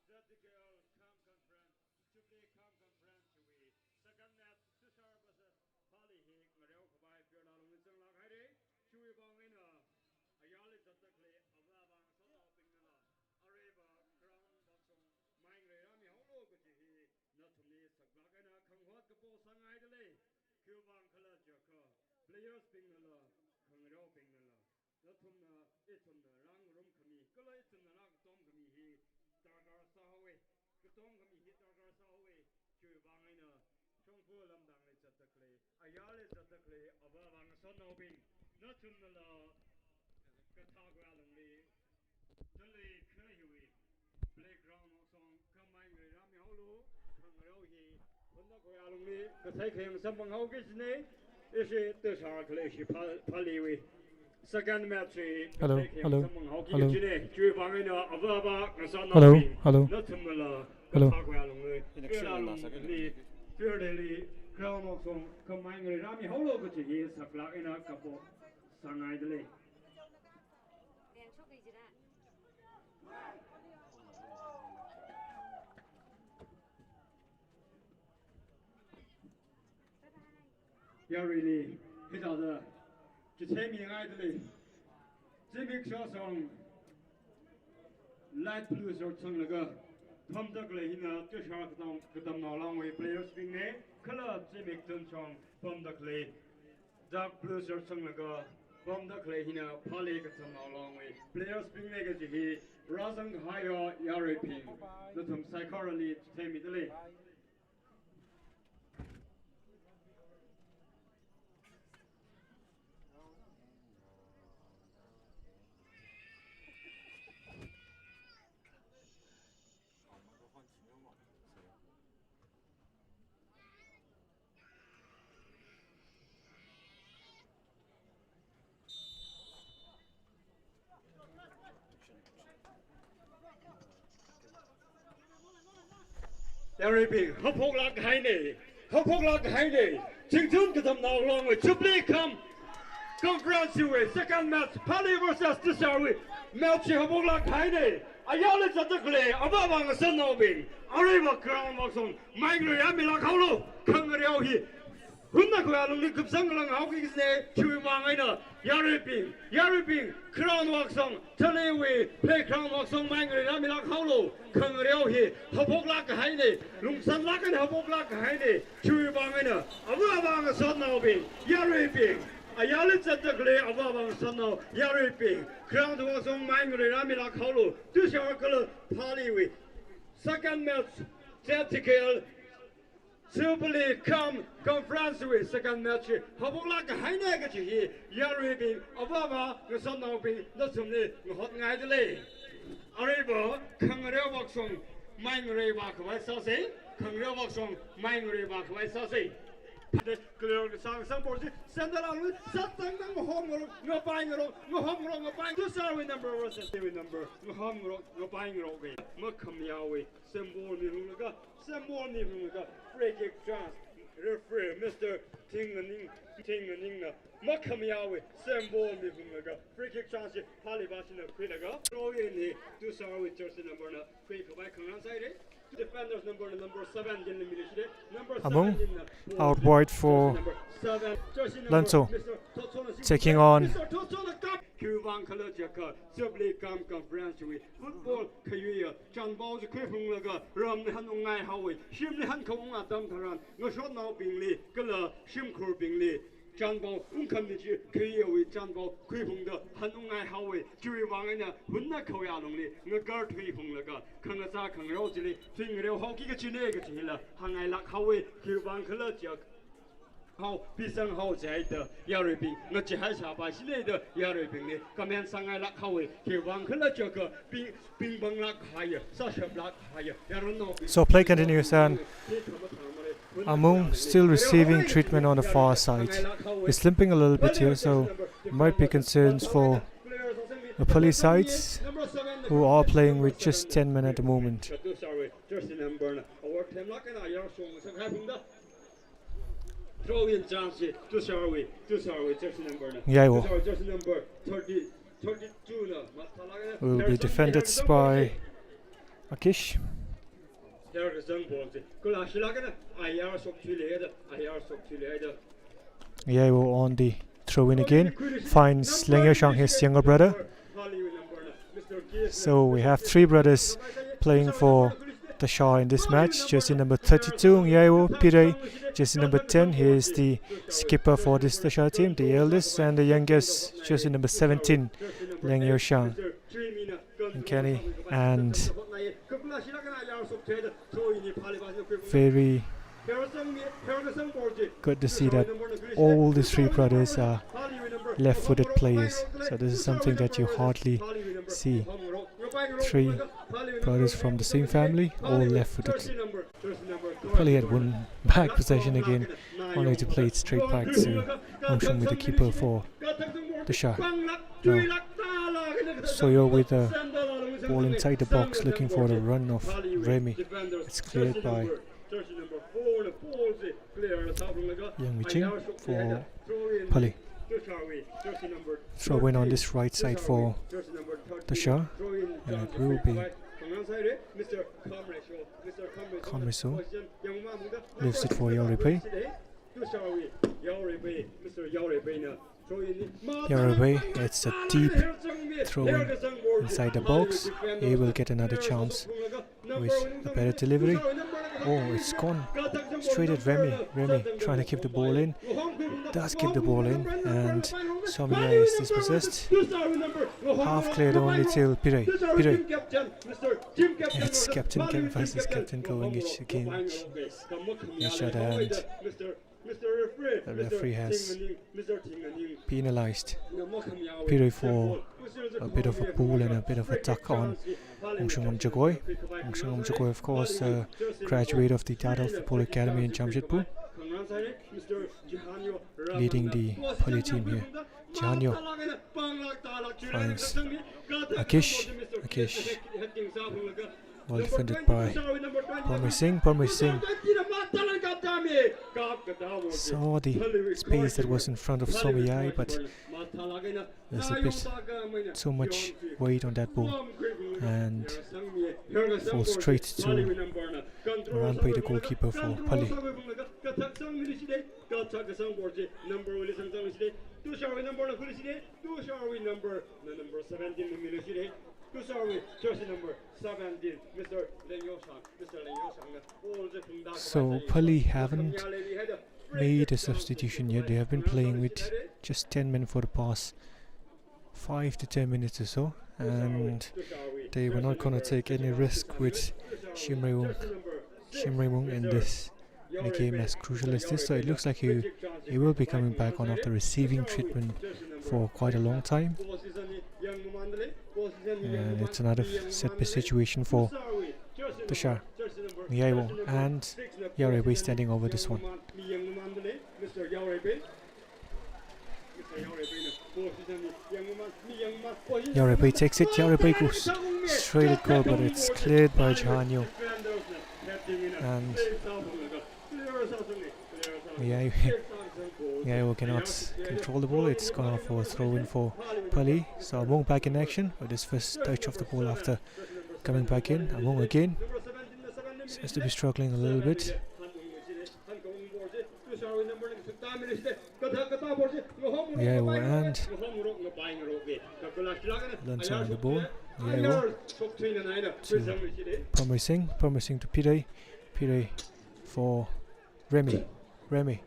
ZTKL Camp Conference, Chubli Camp Conference, we second match, TASHAR versus PHALEE, Ngariao Kabai, Pierda Long Litsang Lak Haide, Chui Bang in Ayali Zatakle, Avabang, Soto Pingala, Areva, Crown Boxong, Mang Rami Holo, Guji, Natumi, Saglakana, Kangwat Kapo Sangaidale, Kubang Kala Jaka, Players Pingala, Kangaro Pingala, Natumna, Itumna, Rang Rum Kami, Kala Itumna, Tom Kami, Targar Sahawe, Katom Kami hit Targar Sahawe, Chubangina, Shongfu Lamdang Zatakle, Ayali Zatakle, Abavang Sonobing, Natumala, Katagua Lungli, Tuli Kahui, Playground Song, Kamang Rami Holo, Kangarohi, Pundakoya Lungli, Kataking Samang Hogisne, is it the Sharklish Paliwi. Second match, hello. Hello. Hello. Hello. Hello. Yeah, really. He's out there. Just hang me idly. Jimmy Shawsong, light blue or Tonga, Tom Dugley, just hard to them along with players being there. Color Jimmy Dunchong, Tom Dugley, dark blue or Tonga, Tom Dugley, PHALEE got them along with players being negative. Razang higher Yariping, the Tom psychology to tame it delay. Yariping, Hopok Haine, Chingtun get them now along with Chubli Conference with second match, PHALEE versus TASHAR, Melchi Hopok Haine, Ayala Zatakle, Abavang Sanobing, Areva Crown Boxong, Mangri Amilak Holo, Kangariohi, Hundakualum Kupsangalang Hawkins, Chuimangina, Yariping, Crown Boxong, Talewe, Play Crown Boxong, Mangri Amilak Holo, Kangariohi, Hopok Haine, Lumsan Lak and Hopok Haine, Chuimangina, Abavang Sanobing, Yariping. Ayala Zatakle, Abavang Sano, Yariping, Crown Boxong, Mangri Amilak Holo, TASHAR PHALEE. Second match, ZTKL. Chubli Conference with second match. Hopok Haine, Yariping, Abava, Sanobing, Natumni, Hot Nidley. Areva, Kangaroo Boxong, Mangri Bakawai Sasi, Kangaroo Boxong, Mangri Bakawai Sasi. The clear the song, some portion, send it on, something, no home, no buying it, no home, no buying. Two sorry number was a number, no home, no buying it. Mukamiawi, symbol Nirunga, symbol Nirunga, free kick chance, referee, Mr. Tinganing, Mukamiawi, symbol Nirunga, free kick chance, Palibashin of Quinaga, throw in the two sorry jersey number, quick by Kanganside. Defenders number 7 in the military. Number 7 out wide for Lento, taking on Cuban Kalajaka, Chubli Conference with football career, John Bowles Krifunglaga, Ram Hanungai Howie, Shim Hankonga Damtaran, no shot now Bingley, Gala, Shimkur Bingley. Janbo, Unkamiji, Kia with Janbo, Quipunda, Hanungai Howie, Jury Wangana, Hunakoyalongli, Nagar Twipunglaga, Kangaza, Kangrosili, Tingle Hockey Chinegatilla, Hangai Lak Howie, Cuban Kalajak. How Pisang Ho Jade, Yariping, Najahasha by Slade, Yariping, Kaman Sangai Lak Howie, Cuban Kalajaka, Bing Bang Lak Higher, Sasha Black Higher, Yarono. So play continues and Amung still receiving treatment on the far side. He's limping a little bit here, so there might be concerns for the PHALEE sides, who are playing with just 10 men at the moment. Yaiwo will be defended by Akish. Yaiwo on the throw in again, finds Leng Yoshang, his younger brother. So we have three brothers playing for TASHAR in this match. Jersey number 32, Yaiwo Pire. Jersey number 10, he is the skipper for this TASHAR team, the eldest, and the youngest, jersey number 17, Leng Yoshang. And Kenny, and very good to see that all the three brothers are left-footed players. So this is something that you hardly see. Three brothers from the same family, all left-footed. PHALEE had one back possession again, only to play it straight back to Hongshun with the keeper for TASHAR. Now, Soyo with the ball inside the box, looking for the run of Remy. It's cleared by Yang Miching for PHALEE. Throw in on this right side for TASHAR, and it will be Kamriso. Leaves it for Yauribe. Yauribe, it's a deep throw in inside the box. He will get another chance with a better delivery. Oh, it's gone straight at Remy. Remy trying to keep the ball in. Does keep the ball in, and Somia is dispossessed. Half cleared only till Pire. Pire. It's Captain versus Captain going against each other, and the referee has penalized Pire for a bit of a pull and a bit of a tuck on Hongshun Jagoi. Hongshun Jagoi, of course, graduate of the Tata Football Academy in Jamshedpur, leading the PHALEE team here. Jihanyo finds Akish. Akish, well defended by Parmar Singh. Parmar Singh saw the space that was in front of Somiyai, but there's a bit too much weight on that ball and falls straight to Ranpai, the goalkeeper for PHALEE. So PHALEE haven't made a substitution yet. They have been playing with just 10 men for the past 5 to 10 minutes or so, and they were not going to take any risk with Shimrae Wong in this in a game as crucial as this. So it looks like he will be coming back on after receiving treatment for quite a long time. And it's another set-piece situation for TASHAR. Yaiwo and Yauribe standing over this one. Yauribe takes it. Yauribe goes straight at goal, but it's cleared by Jihanyo. And Yaiwo cannot control the ball. It's gone off for a throw-in for PHALEE. So Amung back in action with his first touch of the ball after coming back in. Amung again seems to be struggling a little bit. Yaiwo and Lancer on the ball. Yaiwo to Parmar Singh to Pire. Pire for Remy. Remy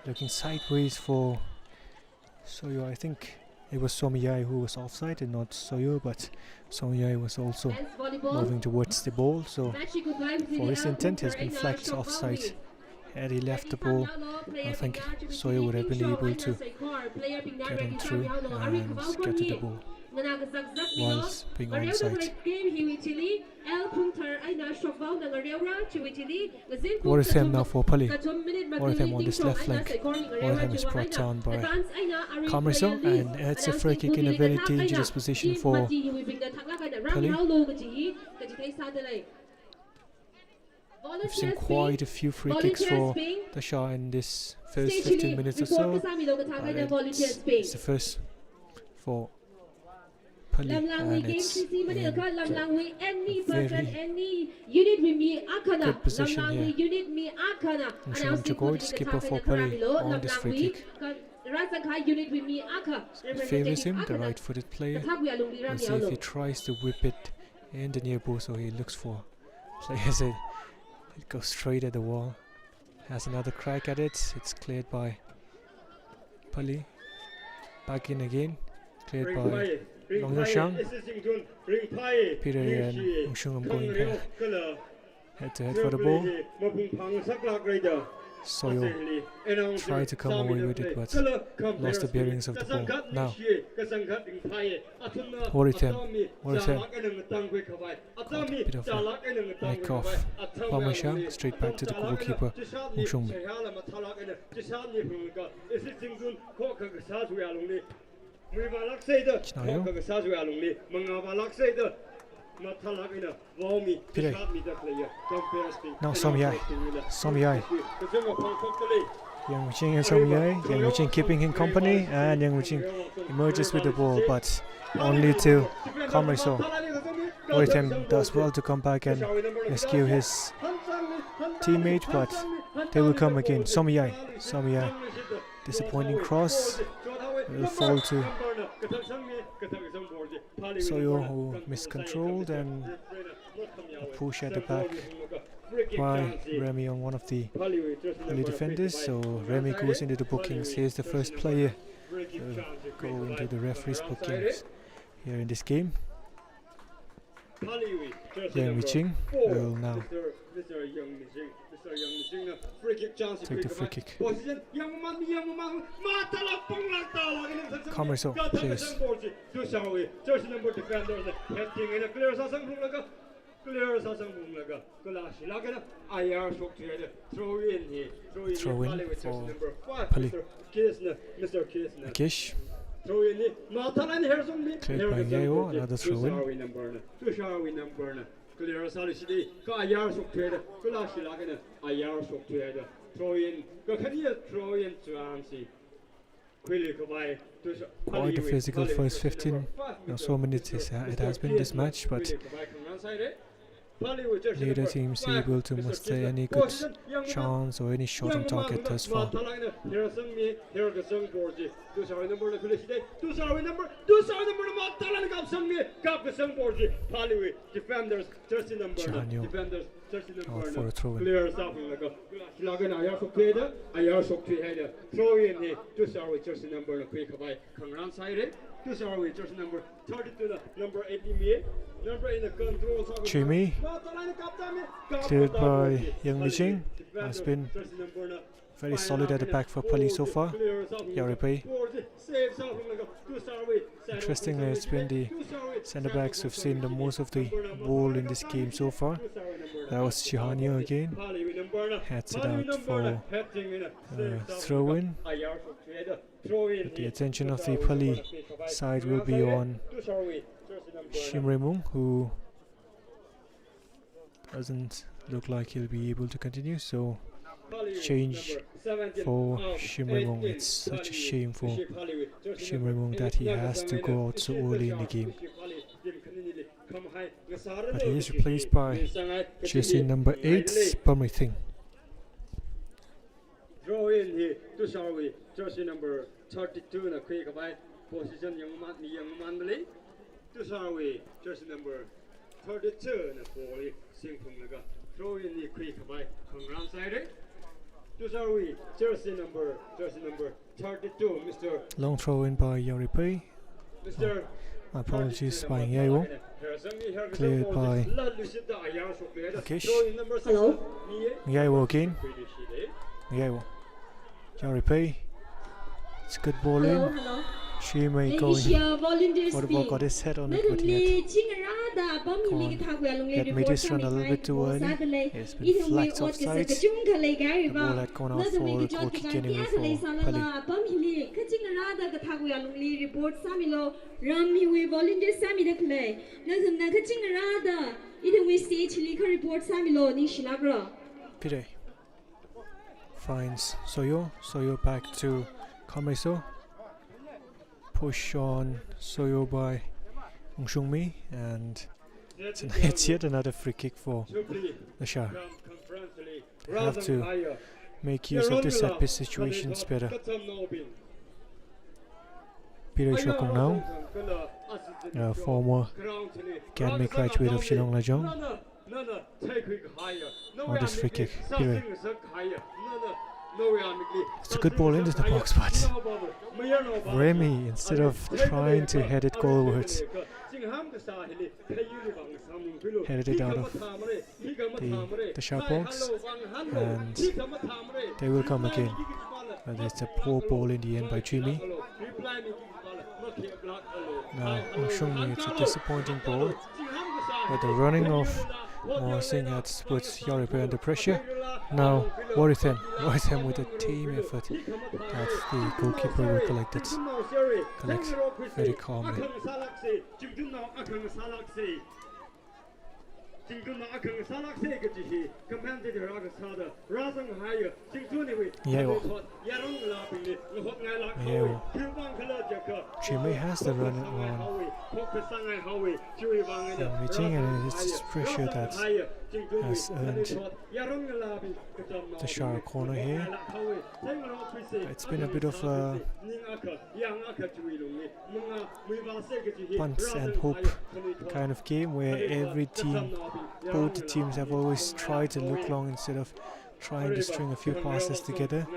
looking sideways for Soyo. I think it was Somiyai who was offside and not Soyo, but Somiyai was also moving towards the ball, so for his intent he has been flagged offside. Had he left the ball, I think Soyo would have been able to get him through and get to the ball. whilst being on site. Wortham now for PHALEE. Wortham on this left flank. Wortham is brought down by Commercial, and it's a free kick in a very dangerous position for PHALEE. We've seen quite a few free kicks for TASHAR in this first 15 minutes or so. It's the first for PHALEE, and it's in a very good position here. Nshung Chagoi, skipper for PHALEE, on this free kick. It favours him, the right-footed player. We'll see if he tries to whip it in the near post, or he looks for players. It goes straight at the wall. Has another crack at it. It's cleared by PHALEE. Back in again. Cleared by Long Nashang. Peter and Nshung going head to head for the ball. Soyo tried to come away with it, but lost the bearings of the ball. Now, Wortham got a bit of a neck off. Pamashang straight back to the goalkeeper, Nshung. Pire. Now Somyai. Yang Wuching and Somyai. Yang Wuching keeping him company, and Yang Wuching emerges with the ball, but only to Commercial. Wortham does well to come back and rescue his teammate, but they will come again. Somyai. Disappointing cross. Will fall to Soyo, who miscontrolled, and a push at the back by Remy on one of the PHALEE defenders. So Remy goes into the bookings. Here's the first player to go into the referee's bookings here in this game. Yang Wuching will now take the free kick. Commercial plays. Throw in for PHALEE. Akish. Cleared by Yayo, another throw in. Quite a physical first 15 or so minutes it has been this match, but neither team is able to muster any good chance or any shot on target thus far. Chanyo out for a throw in. Chimi, cleared by Yang Wuching, has been very solid at the back for PHALEE so far. Yaripei. Interestingly, it's been the centre backs who've seen the most of the ball in this game so far. That was Chihanyo again. Heads it out for throw in. But the attention of the PHALEE side will be on Shimremung, who doesn't look like he'll be able to continue, so change for Shimremung. It's such a shame for Shimremung that he has to go out so early in the game. But he is replaced by jersey number 8, Parmithing. Throw in here to Sharwi, jersey number 32 na quick by position young man to Sharwi, jersey number 32 na Poli sing from the throw in the quick by from round side to Sharwi, jersey number 32, Mr. Long throw in by Yaripei. Mr. Apologies by Yayo. Cleared by Akish. Hello. Yayo again. Yayo. Yaripei. It's a good ball in. Hello. May going for the ball, got his head on it, but he had made his run a little bit too early. He's been flagged offside. The ball had gone out for a goal kick anyway for PHALEE. Pire finds Soyo. Soyo back to Kamriso. Push on Soyo by Ngshungmi, and it's yet another free kick for TASHAR. They have to make use of the set piece situations better. Pire Shokong now, former academy graduate of Shillong Lajong. On this free kick, Pire. It's a good ball into the box, but Remy, instead of trying to head it goalwards, headed it out of the TASHAR box, and they will come again. But it's a poor ball in the end by Jimmy. Now, Ngshungmi, it's a disappointing ball, but the running of Singh has put Yoripe under pressure. Now, Woritham with a team effort that the goalkeeper will collect very calmly. Jimmy has the run on Meeting, and it's this pressure that has earned TASHAR corner here. It's been a bit of a punt and hope kind of game where both the teams have always tried to look long instead of trying to string a few passes together.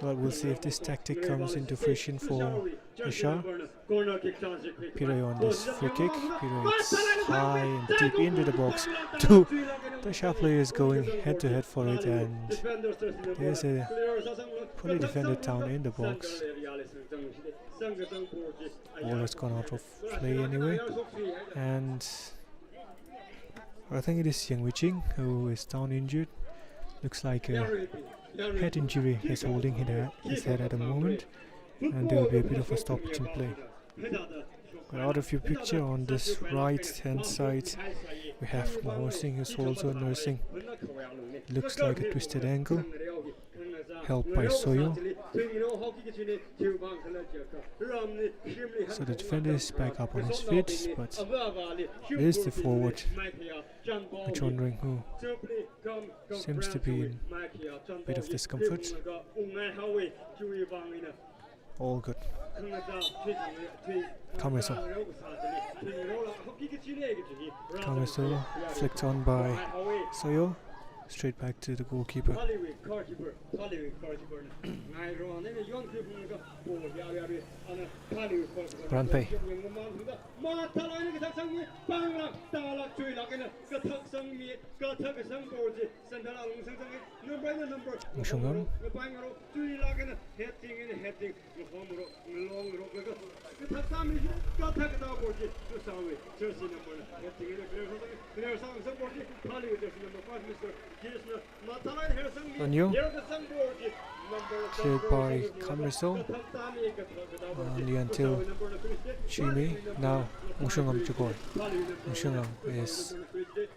But we'll see if this tactic comes into fruition for TASHAR. Pire on this free kick. Pire is high and deep into the box. Two TASHAR players going head to head for it, and there's a fully defended down in the box. Ball has gone out of play anyway, and I think it is Yang Wei-Ching who is down injured. Looks like a head injury is holding his head at the moment, and there will be a bit of a stoppage in play. But out of your picture on this right hand side, we have Mahor Singh who's also nursing. Looks like a twisted ankle, helped by Soyo. So the defender is back up on his feet, but it is the forward, John Ring, who seems to be in a bit of discomfort. All good. Kamriso. Kamriso flicked on by Soyo. Straight back to the goalkeeper. Ranpei. Ngshungam. Anyo. Cleared by Kamriso. Only until Chimi. Now Ngshungam Chukor. Ngshungam is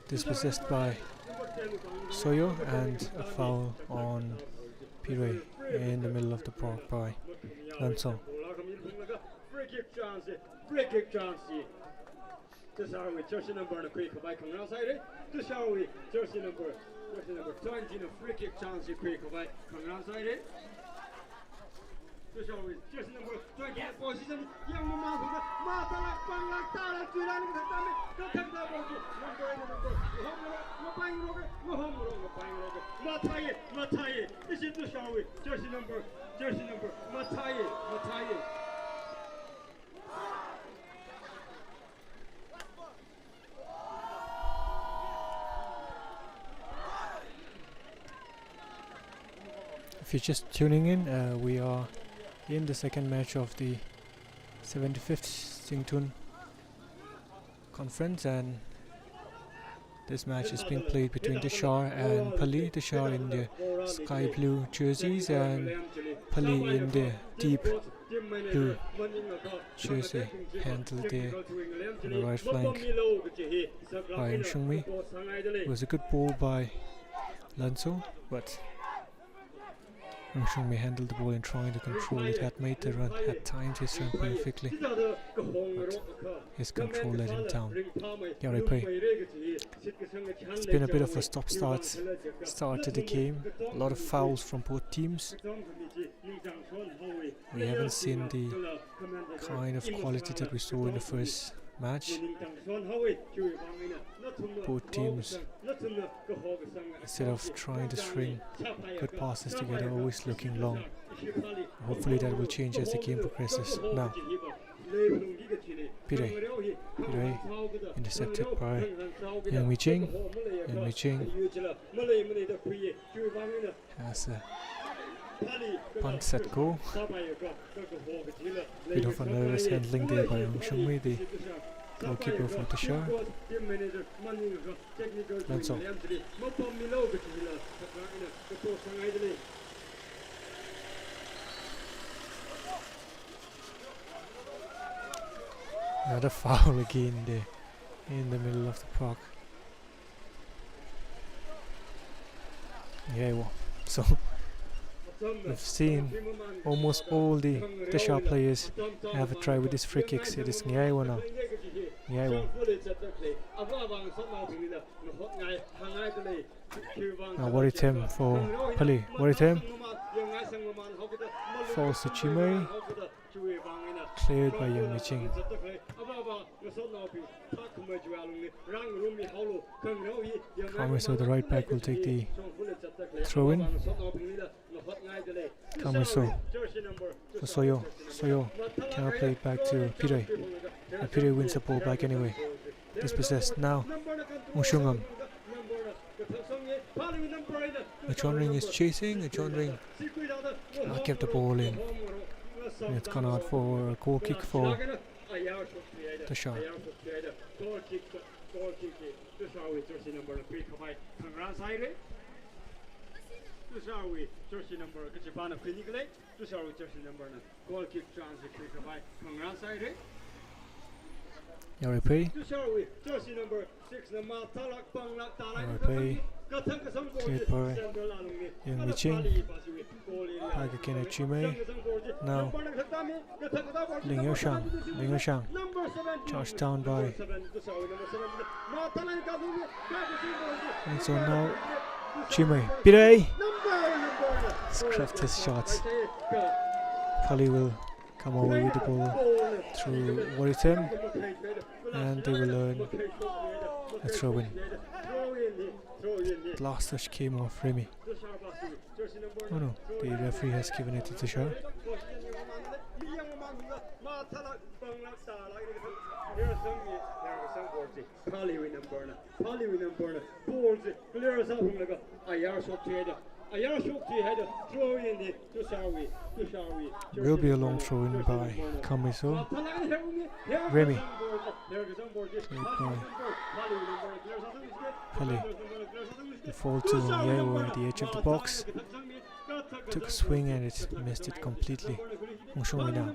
dispossessed by Soyo, and a foul on Pire in the middle of the park by Lansong. Free kick chance. TASHAR with jersey number and a quick by Kangrasai. TASHAR with jersey number 20, a free kick chance quick by Kangrasai. TASHAR with jersey number 20 position. Young Mama, Matala, Pangla, Tala, Turan, the Matai. This is TASHAR with jersey number Matai. If you're just tuning in, we are in the second match of the 75th Singtun conference, and this match is being played between TASHAR and PHALEE. TASHAR in the sky blue jerseys and PHALEE in the deep blue jersey, handled there on the right flank by Shungmi. It was a good ball by Lanzo, but Shungmi handled the ball and trying to control it, had made the run, had timed his run perfectly, but his control let him down. It's been a bit of a stop-start to the game, a lot of fouls from both teams. We haven't seen the kind of quality that we saw in the first match. Both teams, instead of trying to string good passes together, always looking long. Hopefully that will change as the game progresses. Now, PHALEE intercepted by Yang Mi-ching. Yang Mi-ching has a punt set go. Bit of a nervous handling there by Shungmi, the goalkeeper for TASHAR. Lanzo. Another foul again there in the middle of the park. Yeah, well, so we've seen almost all the TASHAR players have a try with these free kicks. It is Ngaiwa now. Ngaiwa. Now worried him for PHALEE. Worried him. Falls to Chimei. Cleared by Yang Mi-ching. Kamiso, the right back, will take the throw in. Kamiso for Soyo. Soyo cannot play it back to PHALEE. And PHALEE wins the ball back anyway. Dispossessed now. Mushungam. Achonring is chasing. Achonring kept the ball in. And it's gone out for a goal kick for TASHAR. Replay. Cleared by Yang Mi-ching. Back again at Chimei. Now Ling Yao-shang. Charged down by. And so now Chimei. PHALEE scrapped his shots. PHALEE will come over with the ball through Waritem, and they will earn a throw in. The last touch came off Remy. Oh no, the referee has given it to TASHAR. Will be a long throw in by Kamiso. Remy. PHALEE. The fall to Yewo at the edge of the box. Took a swing and it missed it completely. Mushungam now.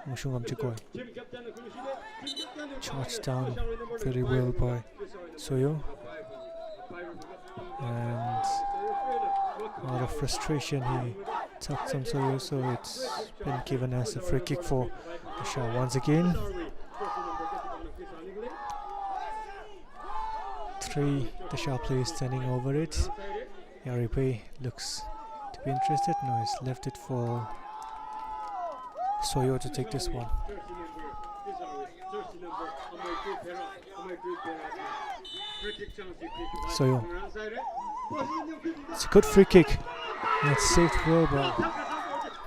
Mushungam Chikoi. Charged down very well by Soyo. And out of frustration he tucked on Soyo, so it's been given as a free kick for TASHAR once again. 3 TASHAR players standing over it. Yaripei looks to be interested. No, he's left it for Soyo to take this one. Soyo. It's a good free kick. And it's saved well by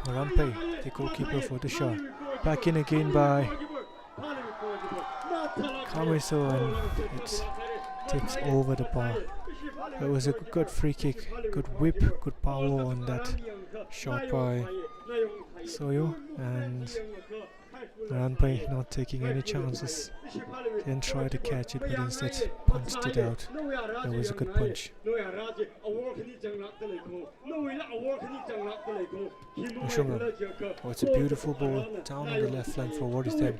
Morampe, the goalkeeper for TASHAR. Back in again by Kamiso, and it's tips over the bar. It was a good free kick, good whip, good power on that shot by Soyo, and Ranpai not taking any chances. Didn't try to catch it, but instead punched it out. That was a good punch. Oh, it's a beautiful ball down on the left flank for Warithem.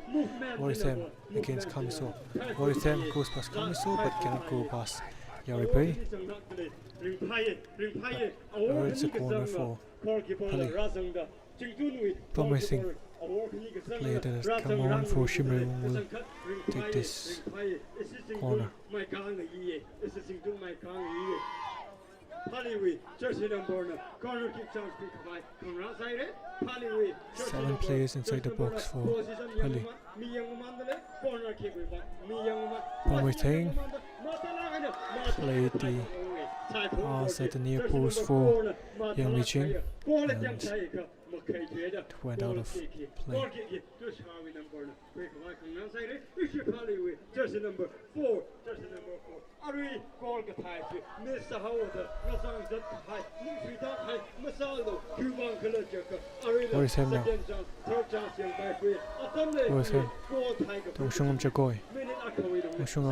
Warithem against Kamiso. Warithem goes past Kamiso but cannot go past Yaripai. It's a corner for PHALEE. Promising player that has come on for Shimmer will take this corner. Seven players inside the box for PHALEE. Promising played the pass at the near post for Yang Mijing and it went out of play. What is him now? What is him? Dongshungam Jagoy. Dongshungam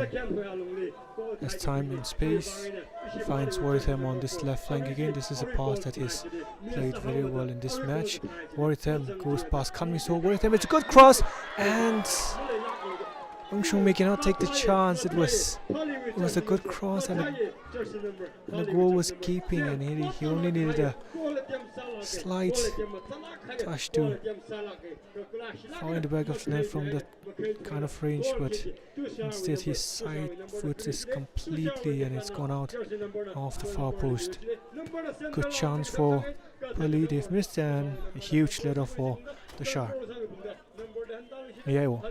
has time and space. Finds Warithem on this left flank again. This is a pass that is played very well in this match. Warithem goes past Kanmiso. Warithem, it's a good cross, and Dongshungam cannot take the chance. It was a good cross, and the goal was keeping, and he only needed a slight touch to find the back of the net from that kind of range, but instead his side foot is completely, and it's gone out off the far post. Good chance for PHALEE, they've missed, and a huge letter for TASHAR. Yeo.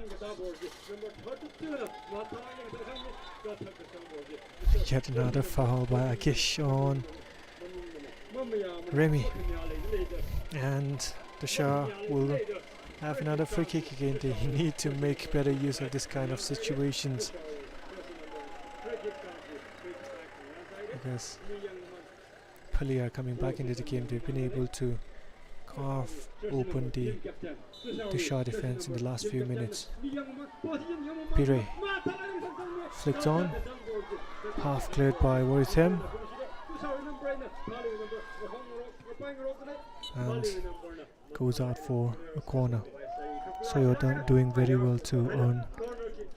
Yet another foul by Akish on Remy, and TASHAR will have another free kick again. They need to make better use of this kind of situations, because PHALEE are coming back into the game. They've been able to carve open the TASHAR defense in the last few minutes. Pire flicked on, half cleared by Warithem, and goes out for a corner. So you're doing very well to earn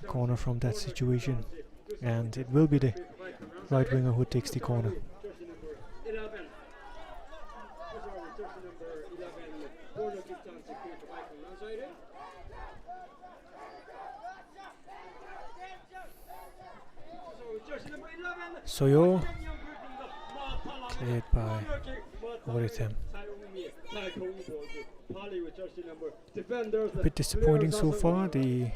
a corner from that situation, and it will be the right winger who takes the corner. Soyo cleared by Warithem. A bit disappointing so far, the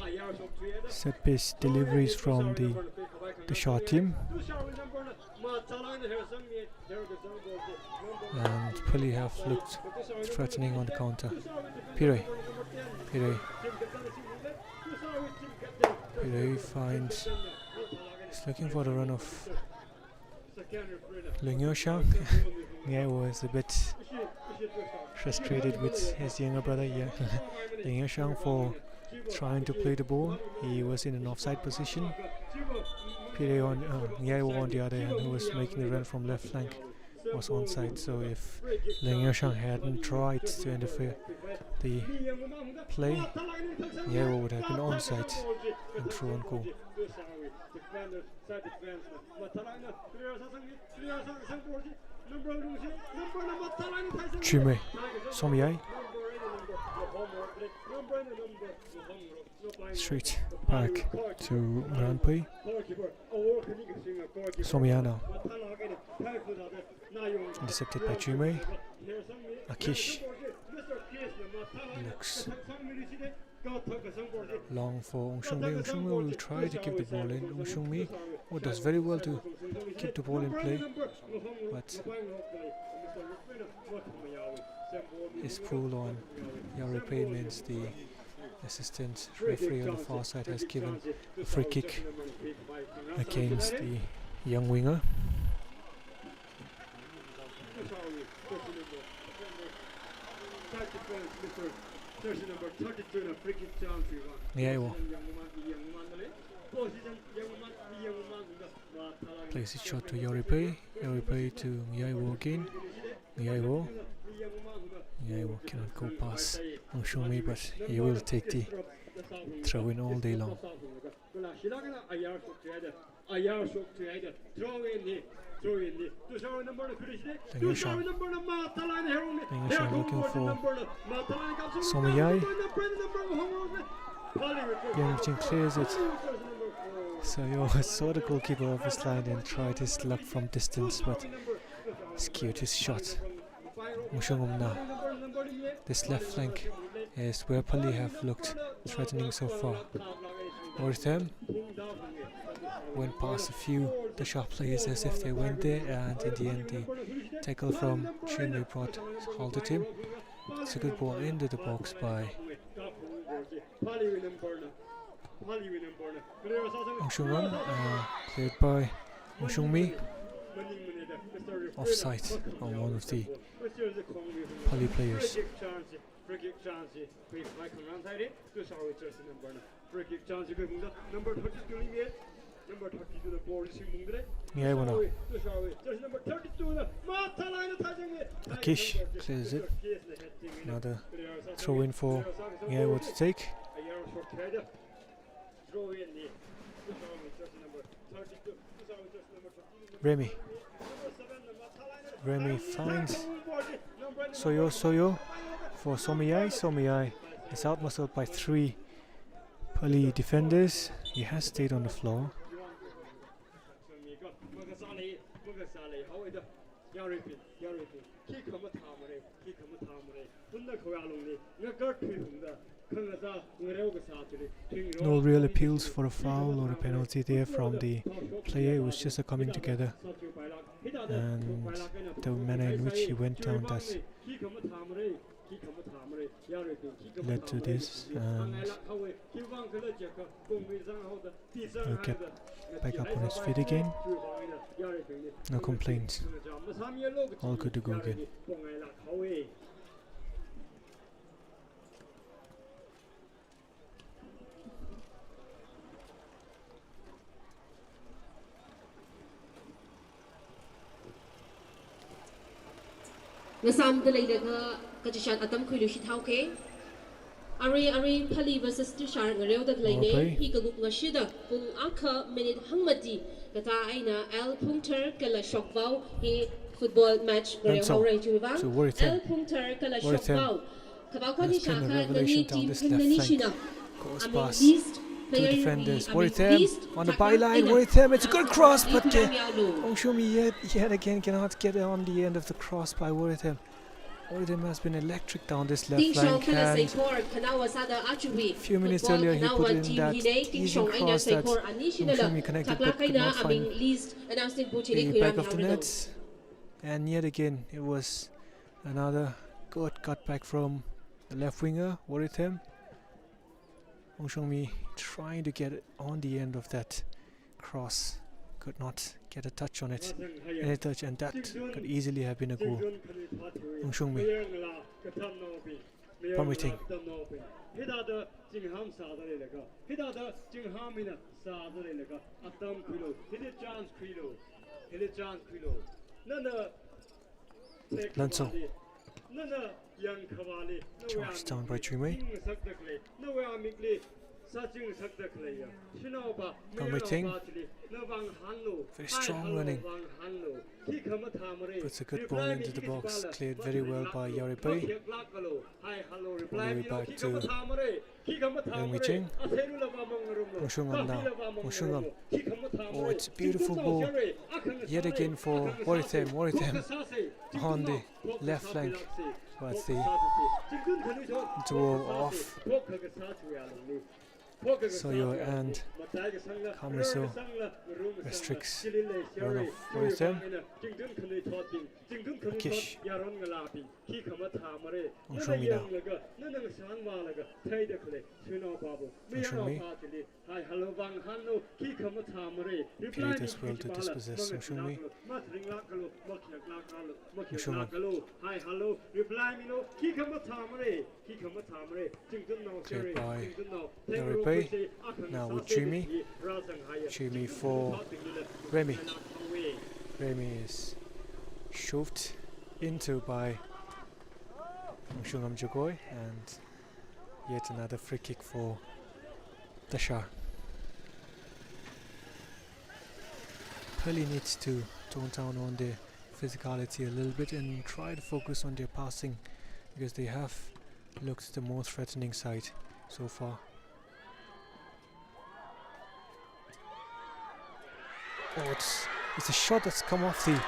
set piece deliveries from the TASHAR team, and PHALEE have looked threatening on the counter. Pire finds, he's looking for the run of Lingyoshang. Yeah, was a bit frustrated with his younger brother Lingyoshang for trying to play the ball. He was in an offside position. Pire on on the other hand, who was making the run from left flank, was onside. So if Lingyoshang hadn't tried to interfere the play, Yeo would have been onside and through on goal. Chume Somyai straight back to Ranpai. Somyana intercepted by Chume. Akish looks long for Ungshungmi. Ungshungmi will try to keep the ball in. Ungshungmi does very well to keep the ball in play, but his pull on Yaripai means the assistant referee on the far side has given a free kick against the young winger. Jersey number 32 na free kick chance wa. Ngaiwo plays it shot to Yoripe. Yoripe to Ngaiwo again. Ngaiwo cannot go past Ongshumi, but he will take the throw in all day long. English looking for Somiyai. Yangjing clears it. So he saw the goalkeeper off his line and tried his luck from distance, but skewed his shot. Mushungum now. This left flank is where PHALEE have looked threatening so far. Wortham went past a few TASHAR players as if they went there, and in the end the tackle from Chinwei brought halted him. It's a good ball into the box by Ongshungam, cleared by Ongshungmi. Offside on one of the PHALEE players. Yeah, well, no. Akish clears it. Another throw in for Ngaiwo to take. Remy finds Soyo for Somiyai. Somiyai is outmuscled by 3 PHALEE defenders. He has stayed on the floor. No real appeals for a foul or a penalty there from the player. It was just a coming together, and the manner in which he went down that led to this, and he'll get back up on his feet again. No complaints. All good to go again. Ngasam dalay daga kajishan atam kuilu shithau ke Ari PHALEE versus TASHAR ngareu dak laine hi kaguk ngashida kung akha minute hangmati kata aina L punkter kala shokvau hi football match ngareu haurai chuwang L punkter kala shokvau kabau kwani shaka nani team nani shina goes past 2 defenders. Wortham on the byline. Wortham, it's a good cross, but Ongshumi yet again cannot get on the end of the cross by Wortham. Wortham has been electric down this left flank, and a few minutes earlier he put in that easy cross that Ongshumi connected but could not find the back of the net. And yet again it was another good cutback from the left winger, Wortham. Ongshumi trying to get it on the end of that cross, could not get a touch on it, and that could easily have been a goal. Ongshumi permitting. Lanzo charged down by Chinwei. Permitting. Very strong running. Puts a good ball into the box. Cleared very well by Yoripe. All the way back to Yongmi-Ching. Ongshungam now. Ongshungam. Oh, it's a beautiful ball. Yet again for Wortham. Wortham on the left flank. But the duo off Soyo and Kamiso restricts one of both them. Kish. Ushumi now. Ushumi. Played as well to dispossess Ushumi. Ushumi. Cleared by Yaripe. Now with Chimi. Chimi for Remy. Remy is shoved into by Mshungam Jogoi, and yet another free kick for TASHAR. PHALEE needs to tone down on their physicality a little bit and try to focus on their passing, because they have looked the most threatening side so far. Oh, it's a shot that's come off the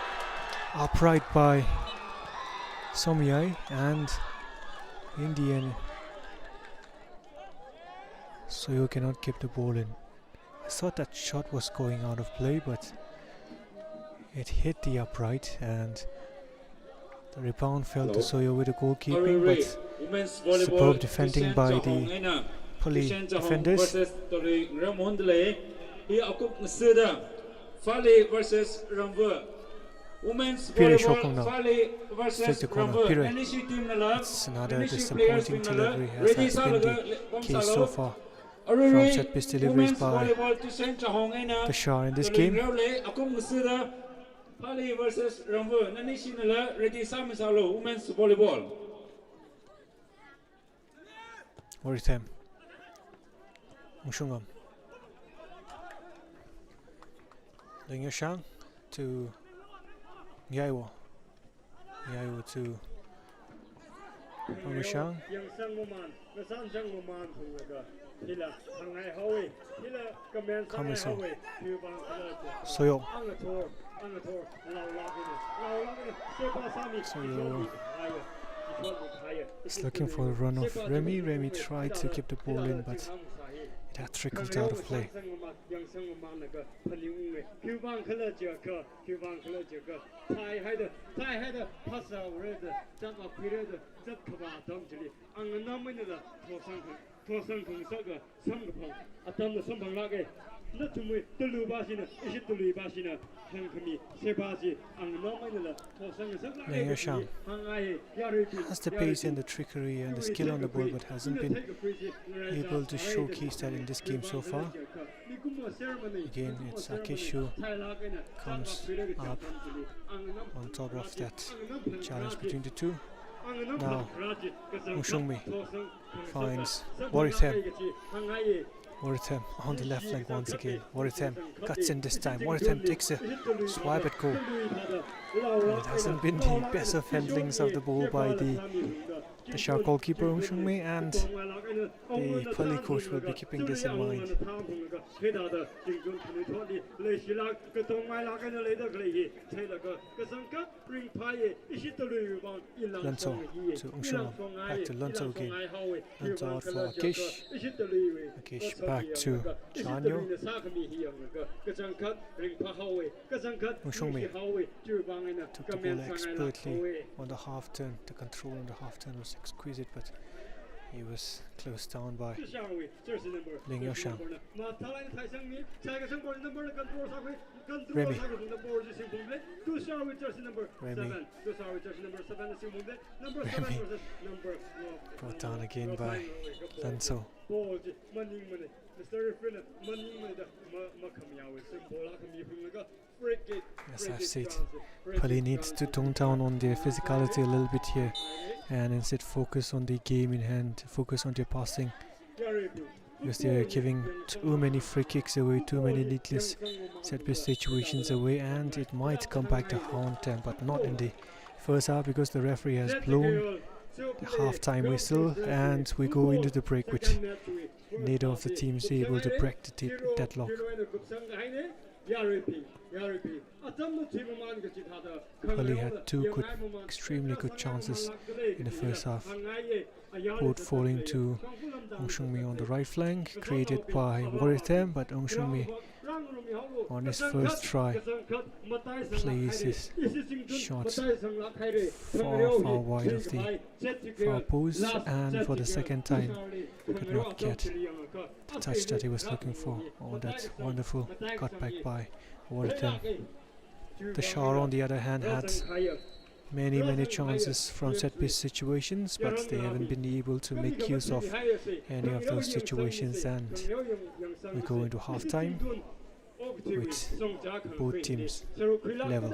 upright by Somyai, and in the end Soyo cannot keep the ball in. I thought that shot was going out of play, but it hit the upright and the rebound fell to Soyo with the goalkeeping, but superb defending by the PHALEE defenders. PHALEE versus Ramver. Women's volleyball, PHALEE versus Ramver. It's another disappointing delivery, as has been the case so far from set-piece deliveries by TASHAR in this game. PHALEE versus Ramver. Nanishinala ready Samisalo women's volleyball. Waritem. Mushungam. Ling Shang to Yaiwo. Yaiwo to Shang. Kamiso. Soyo. Soyo is looking for a run of Remy. Remy tried to keep the ball in, but it had trickled out of play. Ling Shang has the pace and the trickery and the skill on the ball, but hasn't been able to showcase that in this game so far. Again, it's Akishu comes up on top of that challenge between the two. Now Mushungmi finds Warithem. Warithem on the left flank once again. Warithem cuts in this time. Warithem takes a swipe at goal. It hasn't been the best of handlings of the ball by the TASHAR goalkeeper Umshungmi, and the PHALEE coach will be keeping this in mind. Lanto to Umshungam, back to Lanto again. Lanto out for Akish. Akish back to Chanyo. Umshungmi took the ball expertly on the half turn. The control on the half turn was exquisite, but he was closed down by Ling Yoshang. Remy. Remy brought down again by Lanzo. As I've said, PHALEE needs to tone down on their physicality a little bit here and instead focus on the game in hand, focus on their passing, because they are giving too many free kicks away, too many needless set-piece situations away, and it might come back to haunt them, but not in the first half, because the referee has blown the half-time whistle and we go into the break with neither of the teams able to break the deadlock. PHALEE had two extremely good chances in the first half, both falling to Ong Seung-mi on the right flank, created by Waritham, but Ong Seung-mi on his first try plays his shot far wide of the far post, and for the second time could not get the touch that he was looking for. Oh, that wonderful cutback by Waritham. TASHAR on the other hand had many chances from set piece situations, but they haven't been able to make use of any of those situations, and we go into half time with both teams level.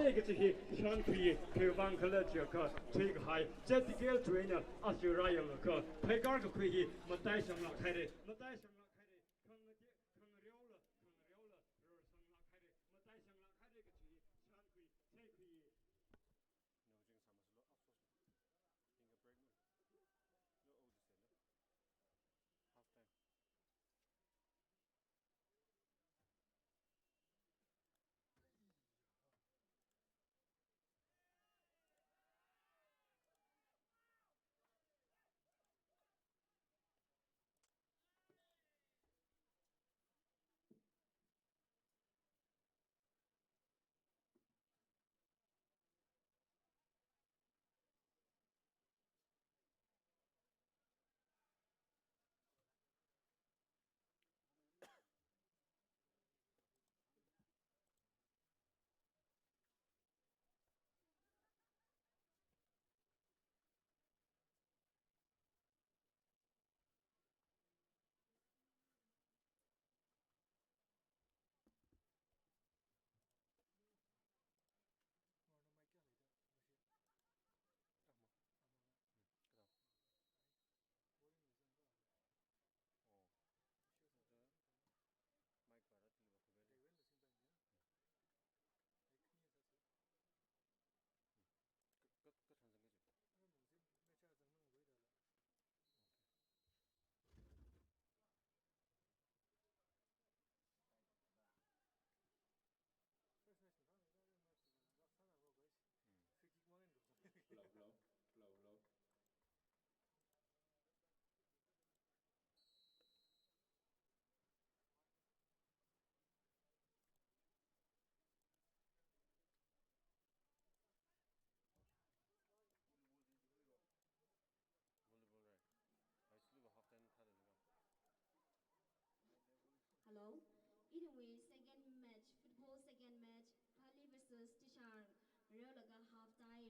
Hello. Idungwe second match, football second match, PHALEE versus TASHAR. Reolaga half time.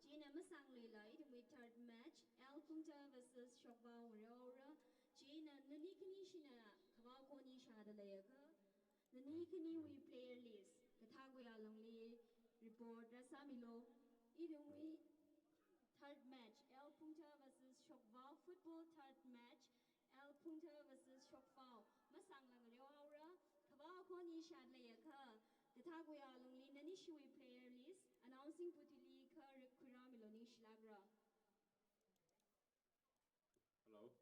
China masang lela idungwe third match, El Punta versus Shokbao Reora. China nani kini shina kabao koni shada layaka. Nani kini we player list. Katagwe alongli report rasamilo. Idungwe third match, El Punta versus Shokbao football third match. El Punta versus Shokfao. Masang lang reo haura. Kabao koni shad layaka. Kataguya longli nani shui player list. Announcing putili ka rekura miloni shlagra. Hello,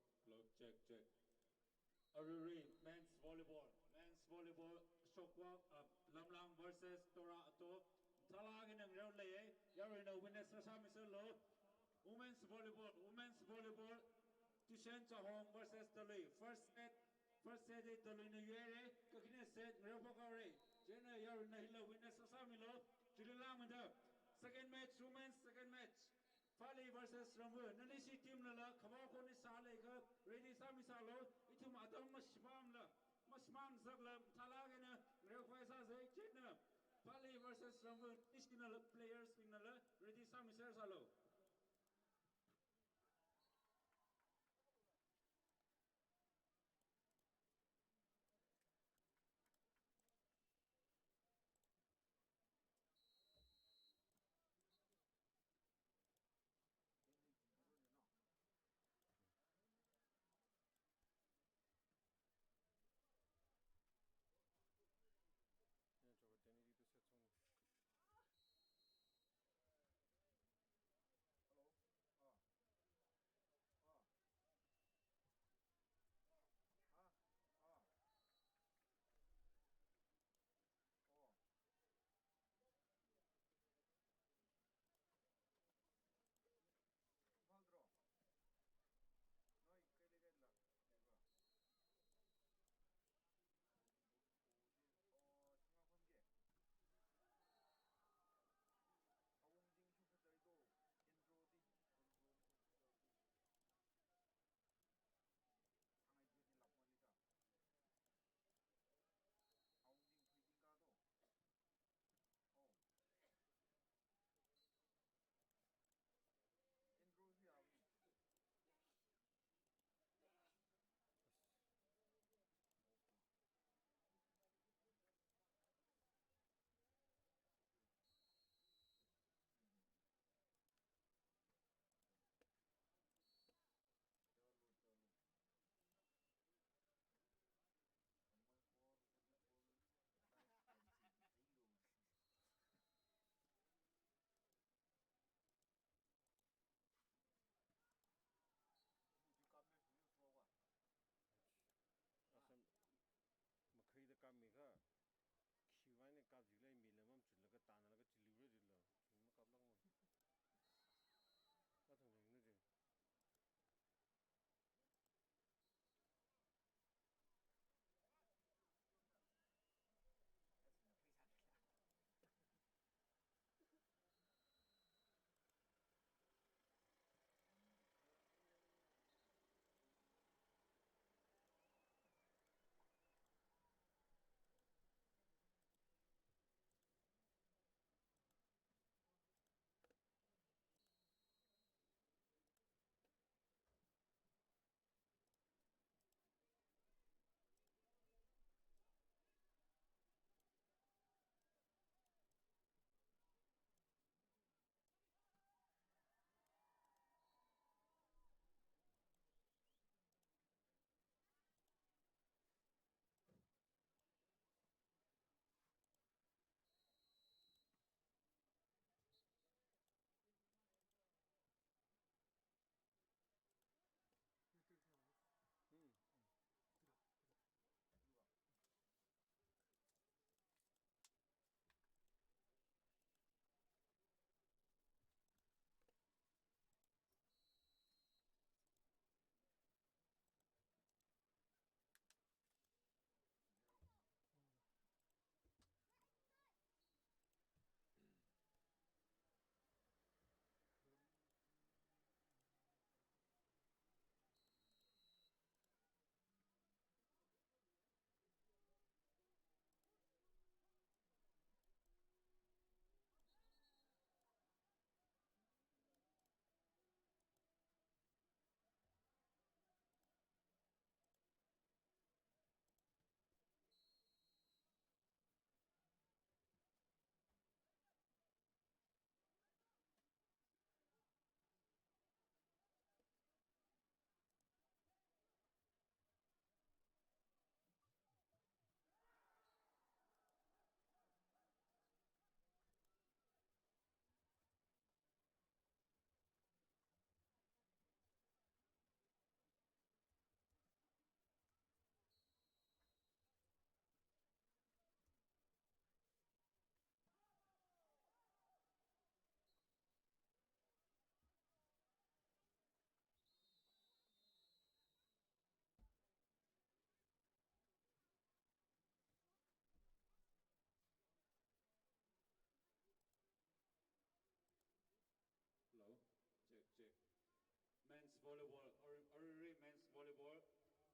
check. Aruri, men's volleyball, Shokwak, Lamlang versus Tora Ato. Talagin ang real lay, Yarino winners Rasamisalo. Women's volleyball, Tushen Chahong versus Tali. First set it Tali Nuyere, Kakine set, Repokare. Jena Yarina Hilla winners Rasamilo, Julilamanda. Second match, second match. PHALEE versus Rambu. Nanishi team lala, Kabako ni Saleka, Ready Samisalo, Itum Adam Mashmam Zagla, Talagana, Requesa China. PHALEE versus Rambu, Nishinala players Pinala, Ready Samisalo.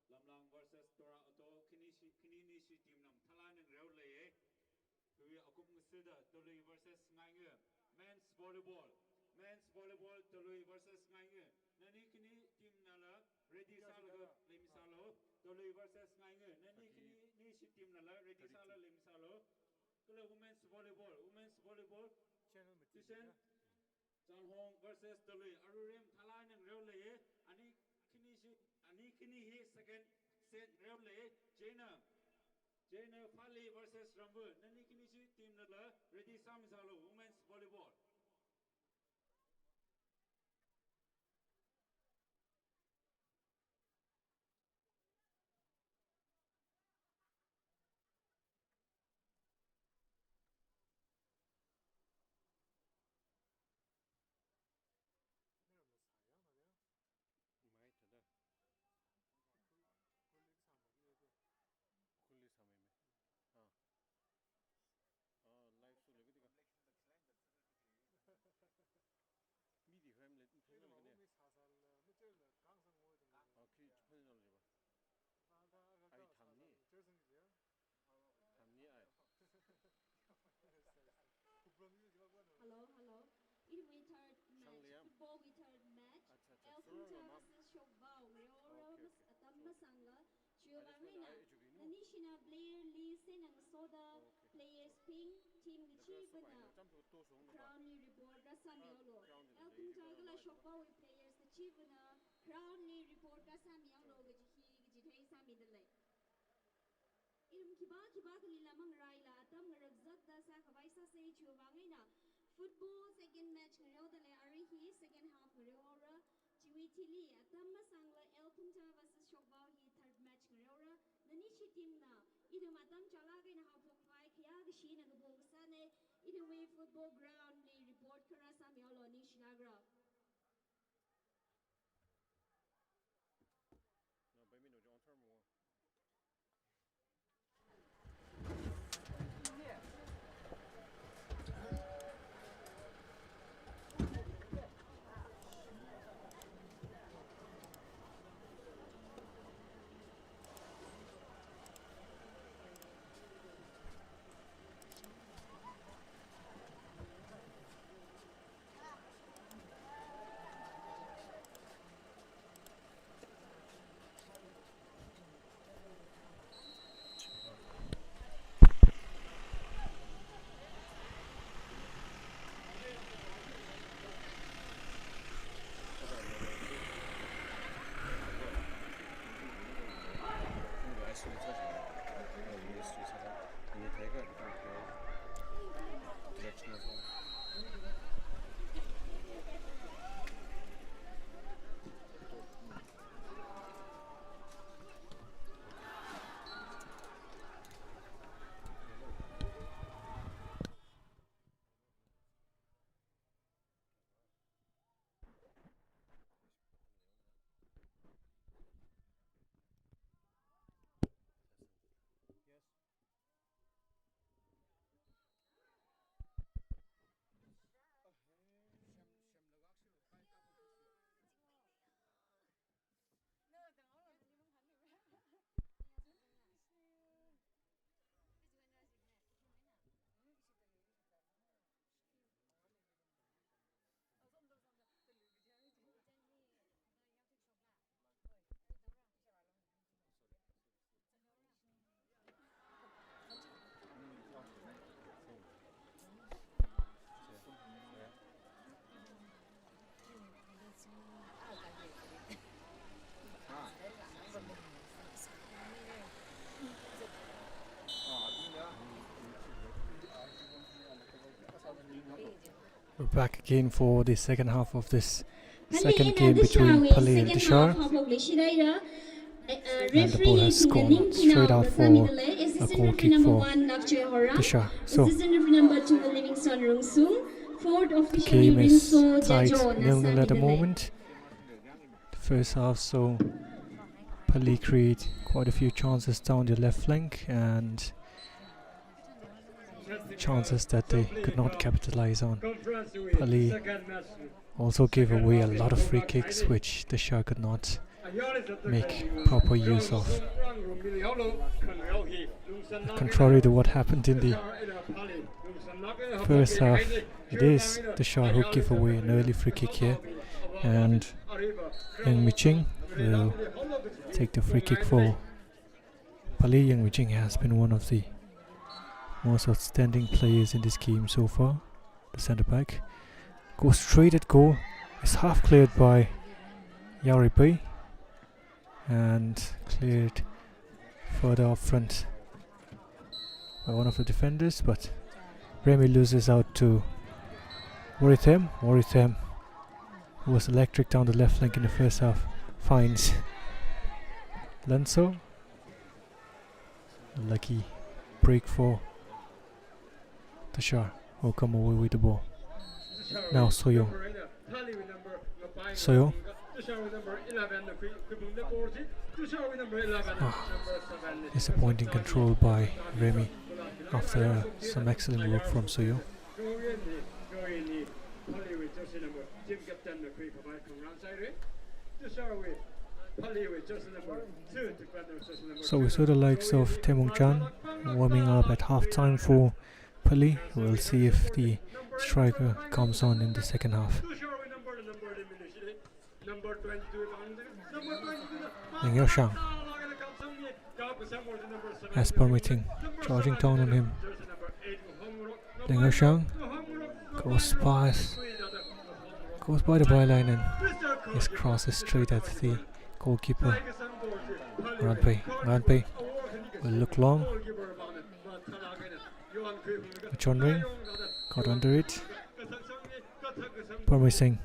Lamlang versus Tora Auto kini ni si team nam thala nang rew le we akum sida Tolui versus Ngainge men's volleyball Tolui versus Ngainge nani kini team nala ready salaga lemisalo Tolui versus Ngainge nani kini ni si team nala ready sala lemisalo kala women's volleyball channel Tusen Chanhong versus Tolui Arurim thala nang rew le ani kini hi second set rew le Jaina PHALEE versus Rambu nani kini si team nala ready samisalo women's volleyball Hello. It we third match. Football we third match. El Punta versus Shokbao. Reora mas atam masangla. Chiovanina. Nanishina Blair Lee Senang Soda. Players Ping. Team Gichibana. Crownly report Rasamiolo. El Punta gala Shokbao we players Gichibana. Crownly report Rasamiolo. Gijithai Samidale. Irum kiba kalila mang raila atam ngaragzat da sa kawai sa say Giovanina. Football second match ngrew dale arihi second half ngrew ora chiwitili atam masangla El Punta versus Shokbao hi third match ngrew ora nani chi team na idum atam chala ga na hapong pai khya ga shi na gbo sa ne idum we football ground ni report kara sa miolo ni shinagra no baby no on term more We're back again for the second half of this second game between PHALEE and TASHAR. And the ball has gone straight out for a goal kick for TASHAR. So the game is tied 0-0 at the moment. The first half, so PHALEE create quite a few chances down the left flank and chances that they could not capitalize on. PHALEE also gave away a lot of free kicks which TASHAR could not make proper use of. Contrary to what happened in the first half, it is TASHAR who give away an early free kick here, and Yang Mi-ching will take the free kick for PHALEE. Yang Mi-ching has been one of the most outstanding players in this game so far. The centre back goes straight at goal. It's half cleared by Yauripi and cleared further up front by one of the defenders, but Remy loses out to Woritham. Woritham, who was electric down the left flank in the first half, finds Lanso. Lucky break for TASHAR, who come away with the ball. Now Soyo. Soyo. Disappointing control by Remy after some excellent work from Soyo. So we saw the likes of Taemong Chan warming up at half time for PHALEE. We'll see if the striker comes on in the second half. Yang Yoshang as permitting, charging down on him. Yang Yoshang goes by the byline and his cross is straight at the goalkeeper. Ranpei will look long. Chonring got under it. Permitting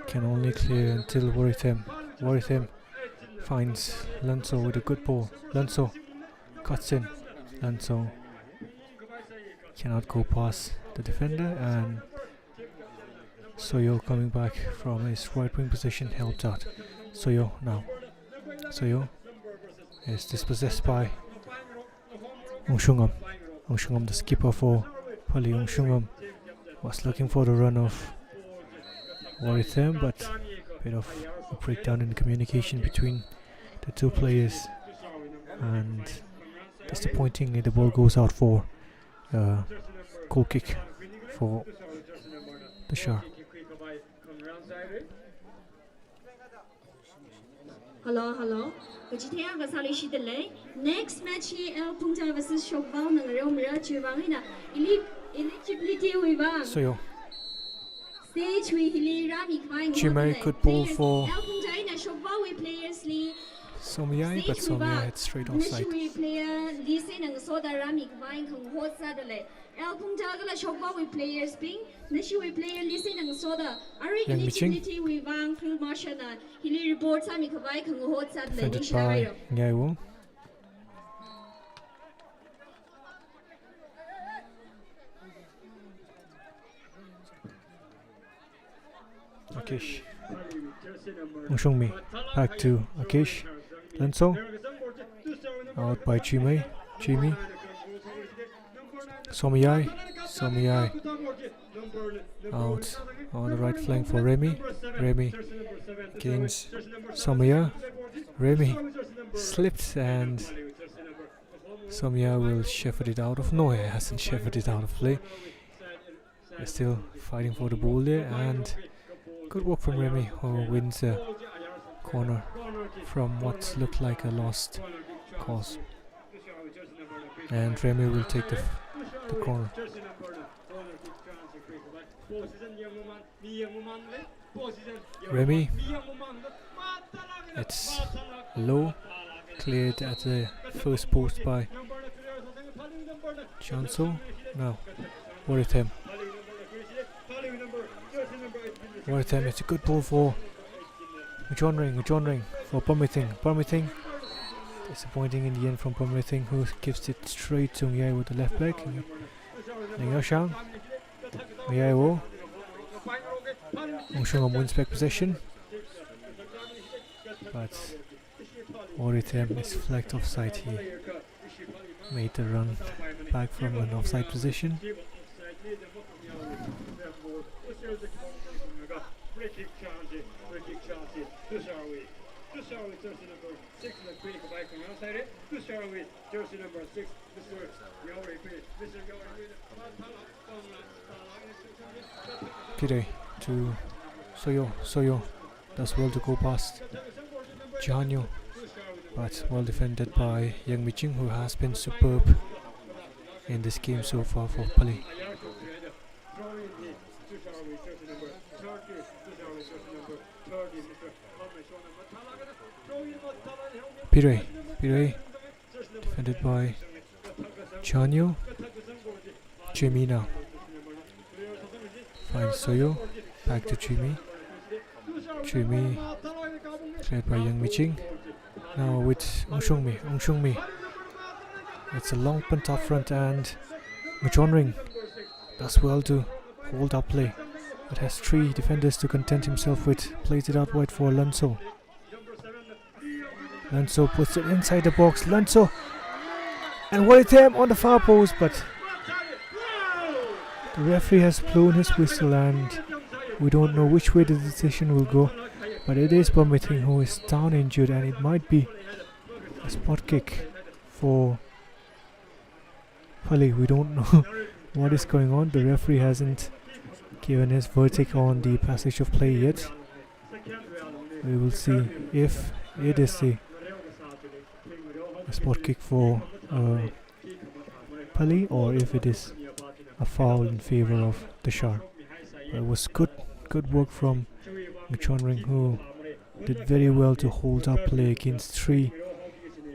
can only clear until Woritham. Woritham finds Lanso with a good ball. Lanso cuts in. Lanso cannot go past the defender, and Soyo coming back from his right wing position helped out. Soyo now. Soyo is dispossessed by Ong Shungam. Ong Shungam, the skipper for PHALEE. Ong Shungam was looking for the run of Woritham, but a bit of a breakdown in communication between the two players, and disappointingly the ball goes out for goal kick for TASHAR. Hello. Next match here, Punta versus Shokbao Nangaromira Chivangina. Eligibility Wiva. Soyo. Stage we Hili Rami Kwang. Chimay good ball for players Somyai, but Somyai hit straight offside. Player listen and soda Rami Kwang Hot Saddle. El Punta Shokbao with players ping. Nashi player listen and soda. Yang Mi-ching. We Wang Phil Marshana. He reports Sami Kabai Kang Hot Saddle. Defended by Ngaiwo. Akish. Mushungmi. Back to Akish. Lanso. Out by Chimay. Chimi. Somyai. Somyai. Out on the right flank for Remy. Remy gains Somya. Remy slipped and Somya will shepherd it out of. No, he hasn't shepherded it out of play. They're still fighting for the ball there, and good work from Remy, who wins a corner from what looked like a lost cause. And Remy will take the corner. Remy, it's low, cleared at the first post by Chanso. Now, Woritham. Woritham, it's a good ball for Ring for Permitting. Disappointing in the end from Permitting, who gives it straight to Ngyai with the left back. Ngyashang. Ngyaiwo. Mushungam wins back possession, but Woritham is flagged offside. He made the run back from an offside position. TASHAR with jersey number 6 in the quick back on outside. TASHAR with jersey number 6, Mr. Yori, Mr. Yori. Pire to Soyo does well to go past Jihanyo, but well defended by Yang Miching, who has been superb in this game so far for PHALEE. Pire defended by Jihanyo. Jimmy now finds Soyo, back to Jimmy cleared by Yang Miching. Now with Ongshungmi. It's a long punt up front, and Machonring does well to hold up play, but has 3 defenders to content himself with. Plays it out wide for Lanso. Lanso puts it inside the box. Lanso, and what a attempt on the far post, but the referee has blown his whistle, and we don't know which way the decision will go. But it is Permitting who is down injured, and it might be a spot kick for PHALEE. We don't know what is going on. The referee hasn't given his verdict on the passage of play yet. We will see if it is a spot kick for PHALEE or if it is a foul in favor of TASHAR. But it was good work from Machonring, who did very well to hold up play against 3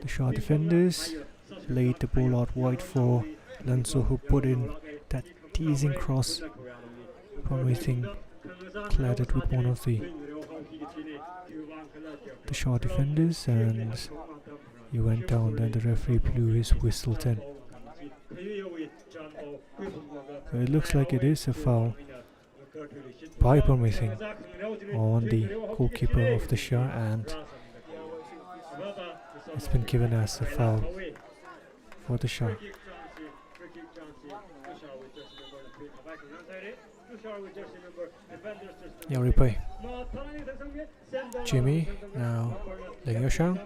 TASHAR defenders. Laid the ball out wide for Lanso, who put in that teasing cross. Permitting cleared it with one of the TASHAR defenders, and he went down. Then the referee blew his whistle 10. So it looks like it is a foul by Permitting on the goalkeeper of TASHAR, and it's been given as a foul for TASHAR. Yeah, replay. Jimmy, now Leng Yoshang.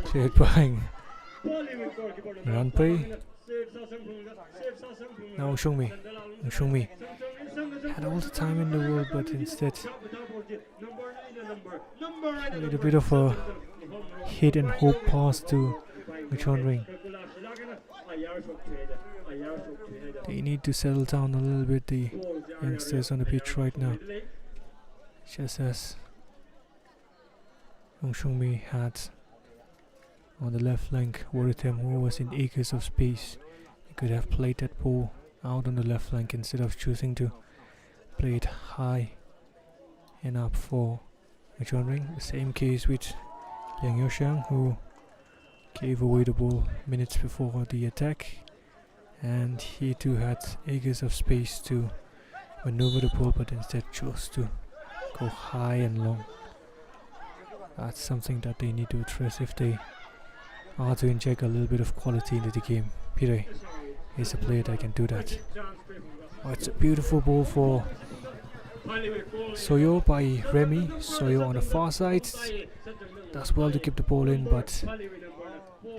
Cleared by Ranpei. Now Shungmi had all the time in the world, but instead played a bit of a hit and hope pass to Machonring. They need to settle down a little bit, the youngsters on the pitch right now. Just as Shungmi had on the left flank Woritem, who was in acres of space. He could have played that ball out on the left flank instead of choosing to play it high and up for Machonring. The same case with Yang Yoshang, who gave away the ball minutes before the attack, and he too had acres of space to maneuver the ball, but instead chose to go high and long. That's something that they need to address if they are to inject a little bit of quality into the game. Pire is a player that can do that. Oh, it's a beautiful ball for Soyo by Remy. Soyo on the far side does well to keep the ball in, but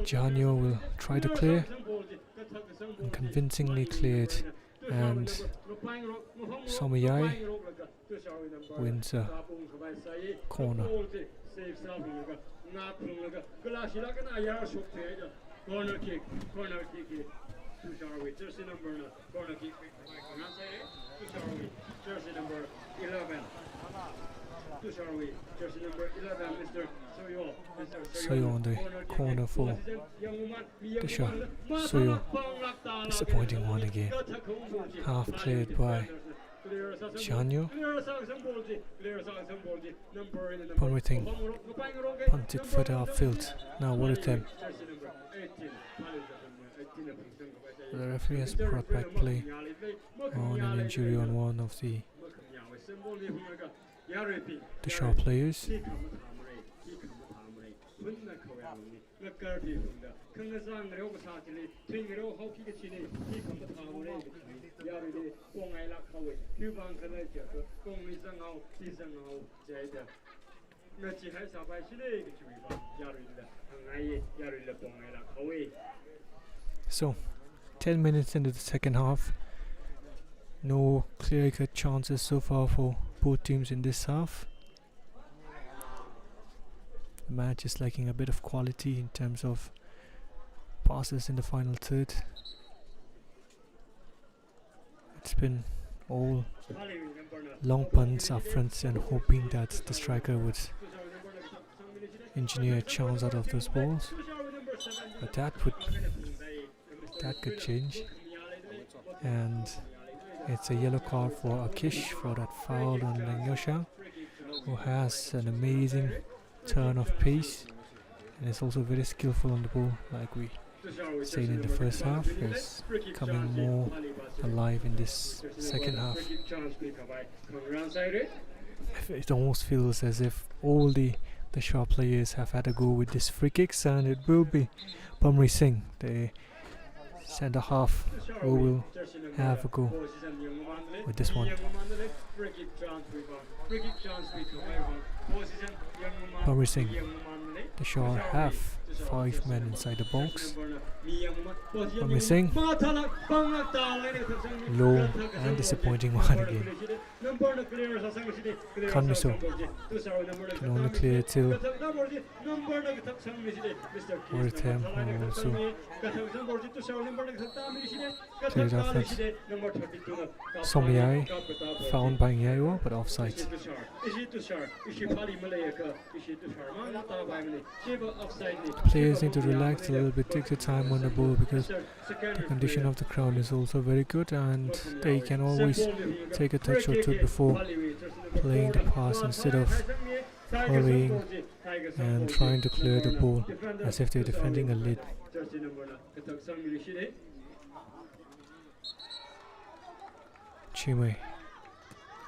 Jihanyo will try to clear, and convincingly cleared, and Somiyai wins a corner. Corner kick. TASHAR with jersey number corner kick. TASHAR with jersey number 11. TASHAR with jersey number 11, Mr. Soyo. Soyo on the corner for TASHAR. Soyo, disappointing one again. Half cleared by Jihanyo. Permitting punted further upfield. Now what attempt? The referee has brought back play on an injury on one of the TASHAR players. Kangazang Roga Satili, Twingro, Hockey Chini, he come to Tamure, Yari, Pongaila Kawi, Cuban Kanaja, Pongizango, Tizango, Jada. Nachi has a by Chile, Yarilla, Yarilla Pongaila Kawi. So, 10 minutes into the second half. No clear-cut chances so far for both teams in this half. The match is lacking a bit of quality in terms of passes in the final third. It's been all long punts up front and hoping that the striker would engineer a chance out of those balls. But that could change. And it's a yellow card for Akish for that foul on Langosha, who has an amazing turn of pace and is also very skillful on the ball, like we said in the first half, is coming more alive in this second half. It almost feels as if all the sharp players have had a go with these free kicks, and it will be Pamri Singh, the centre half, who will have a go with this one. Pamri Singh, TASHAR have 5 men inside the box. Pamri Singh, low and disappointing one again. Kanmiso can only clear till Wortham, who also cleared off that Somyai, found by Nyayo, but offside. Players need to relax a little bit, take their time on the ball, because the condition of the ground is also very good and they can always take a touch or two before playing the pass instead of hurrying and trying to clear the ball as if they're defending a lead. Chime,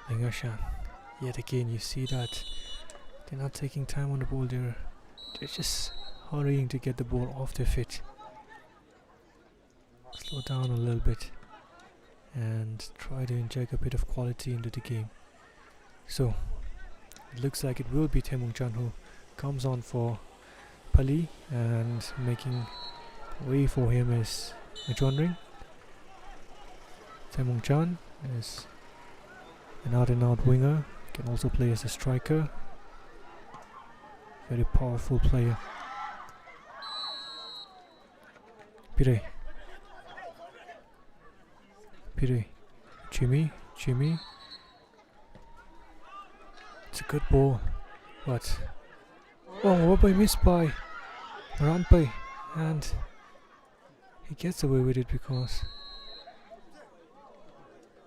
Lingashan, yet again you see that they're not taking time on the ball, they're just hurrying to get the ball off their feet. Slow down a little bit and try to inject a bit of quality into the game. So it looks like it will be Temungchan who comes on for PHALEE, and making way for him is Machondring. Temungchan is an out-and-out winger, can also play as a striker. Very powerful player. Pire, Jimmy. It's a good ball, but Wabai missed by Ranpai, and he gets away with it because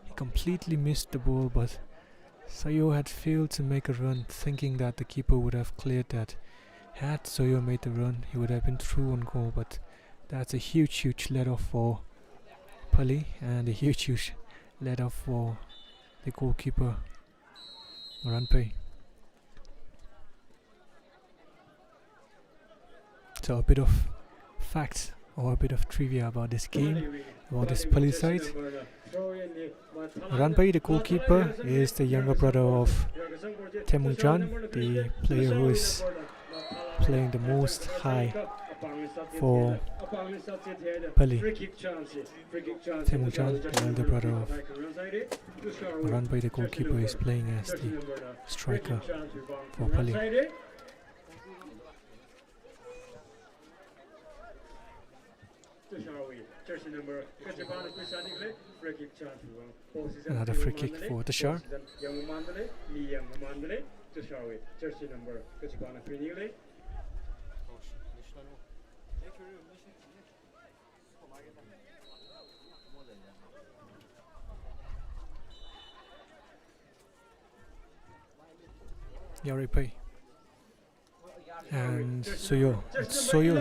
he completely missed the ball, but Sayo had failed to make a run, thinking that the keeper would have cleared that. Had Sayo made the run, he would have been through on goal, but that's a huge let-off for PHALEE, and a huge let-off for the goalkeeper, Ranpai. So a bit of facts or a bit of trivia about this game, about this PHALEE side. Ranpai, the goalkeeper, is the younger brother of Temungchan, the player who is playing the most high for PHALEE. Temungchan, the elder brother of Ranpai, the goalkeeper, is playing as the striker for PHALEE. Another free kick for TASHAR. Yaripai. And Soyo, it's Soyo.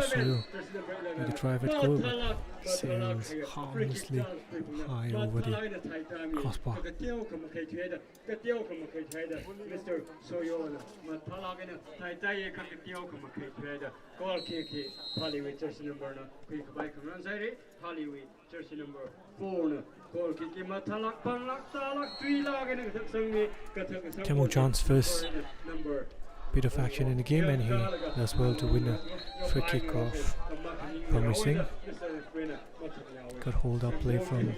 With the drive at goal, but sails harmlessly high over the crossbar. Mr. Soyo, goal kick, PHALEE jersey number, quick bike runs PHALEE jersey number 4, goal kick, Matalak, Panlak, Talak, 3 lag, and Temu John's first bit of action in the game, and he does well to win a free kick off Promising. Got hold up play from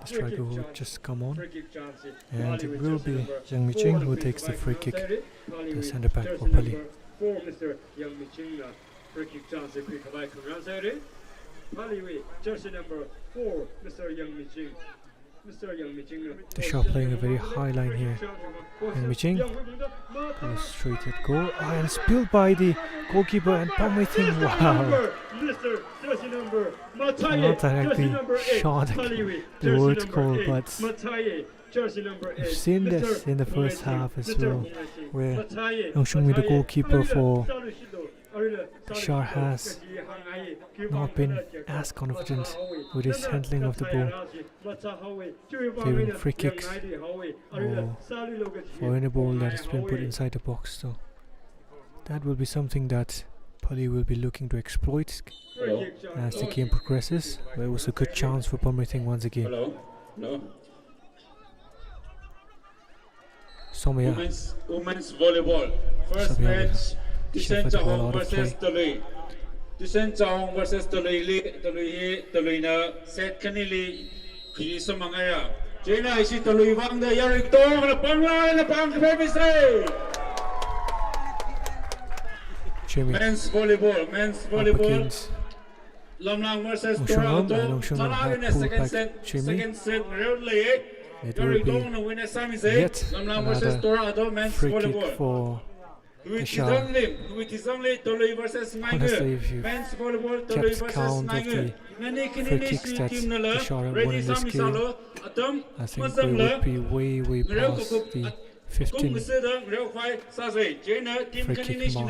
the striker who had just come on, and it will be Yang Mi-ching who takes the free kick, the centre back for PHALEE. Mr. Yang Mi-ching, free kick chance, quick bike runs PHALEE jersey number 4, Mr. Yang Mi-ching. TASHAR playing a very high line here. Yang Mi-ching goes straight at goal. And spilled by the goalkeeper and Promising. Wow! Not directly shot the word call, but we've seen this in the first half as well, where Yong Shung-mi, the goalkeeper for TASHAR, has not been as confident with his handling of the ball, giving free kicks or for any ball that has been put inside the box. So that will be something that PHALEE will be looking to exploit as the game progresses. But it was a good chance for Promising once again. Somaya. Women's volleyball. First match. Tishan versus Tului. Tishan versus Tului na set kanili kisa mangaya. Jena isi Tului wang de yarik tong na panglay na pang kepemisi. Men's volleyball. Lamlang versus Toronto. Talagin na second set round lay. It will be yet another free kick for TASHAR. Honestly, if you kept count of the free kicks that TASHAR have won in this game, I think we would be way past the 15 free kick mark.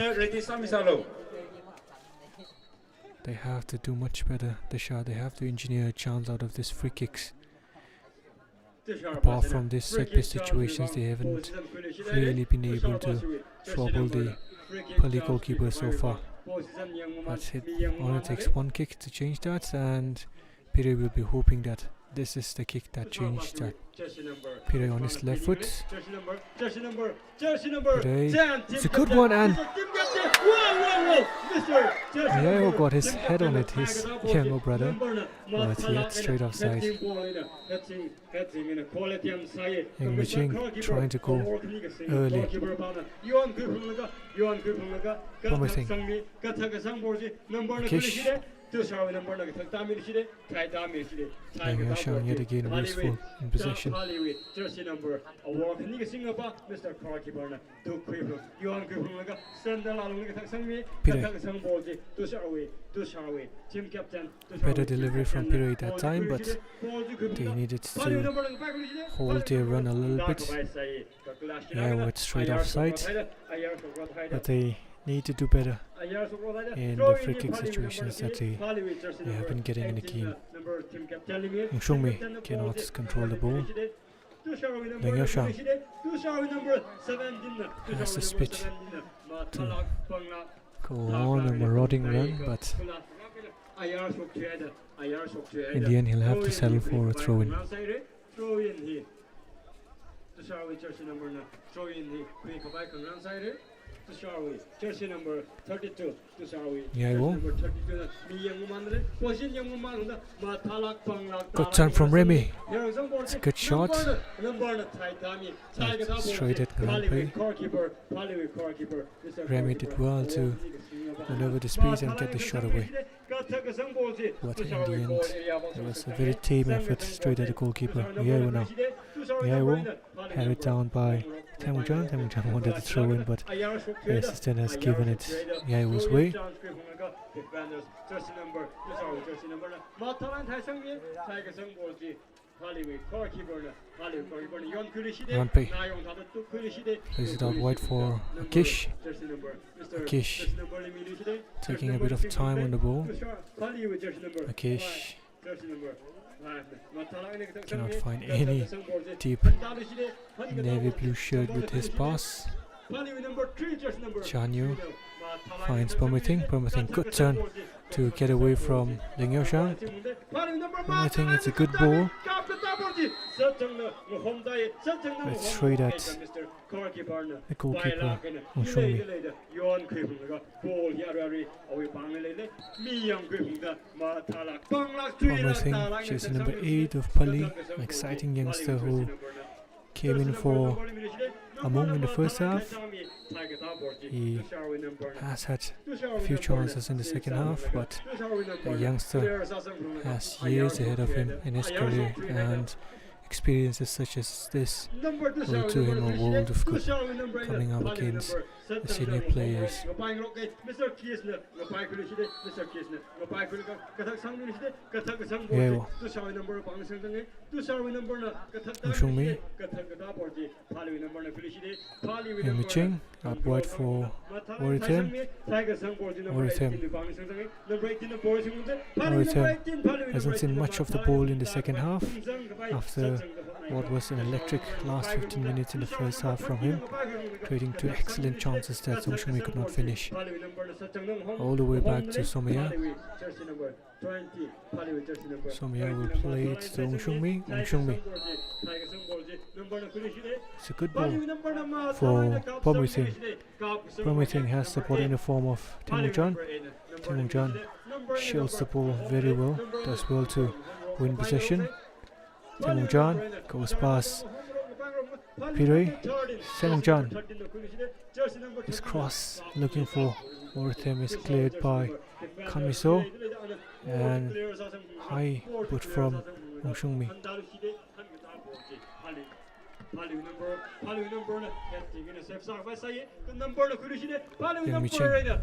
They have to do much better, TASHAR. They have to engineer a chance out of these free kicks. Apart from these set-piece situations, they haven't really been able to trouble the PHALEE goalkeeper so far. But it only takes one kick to change that, and Peter will be hoping that this is the kick that changed that. Peter on his left foot. It's a good one, and Ahor got his head on it, his younger brother, but yet straight offside. Yang Mi-ching trying to go early. Promising. Kish. Yang Mi-ching yet again wasteful in possession. Peter. Better delivery from Peter at that time, but they needed to hold their run a little bit. Yeah, went straight offside, but they need to do better in the free kick situations that they have been getting in the game. Yong Shung-mi cannot control the ball. Ling Yao-shang has the speed to go on a marauding run, but in the end he'll have to settle for a throw-in. Jersey number 32 good turn from Remy. It's a good shot. Straight at Grand Remy did well to maneuver the speed and get the shot away. But in the end, it was a very tame effort straight at the goalkeeper. Ahor now. Ahor had it down by Tae Jung. Tae Jung wanted to throw in, but the assistant has given it Ahor's way. Rampe plays it out wide for Akish. Akish taking a bit of time on the ball. Akish cannot find any deep navy blue shirt with his pass. Chanyu finds Permiting. Permiting, good turn to get away from Ling Yaoshang. I think it's a good ball. Let's straight at the goalkeeper, Shumi. Promising jersey number 8 of PHALEE, an exciting youngster who came in for Among in the first half. He has had a few chances in the second half, but the youngster has years ahead of him in his career, and experiences such as this will do him a world of good coming up against the senior players. Yeo Shumi Ching out wide for Waritem. Waritem hasn't seen much of the ball in the second half after what was an electric last 15 minutes in the first half from him, creating 2 excellent chances that Shumi could not finish. All the way back to Somaya. Somaya will play it to Shumi. It's a good ball for Permiting. Permiting has the ball in the form of Timungjan. Timungjan shields the ball very well, does well to win possession. Timungjan goes past Pirei. Timungjan, his cross looking for Waritem is cleared by Kamiso, and high put from Shumi. Yang Micheng,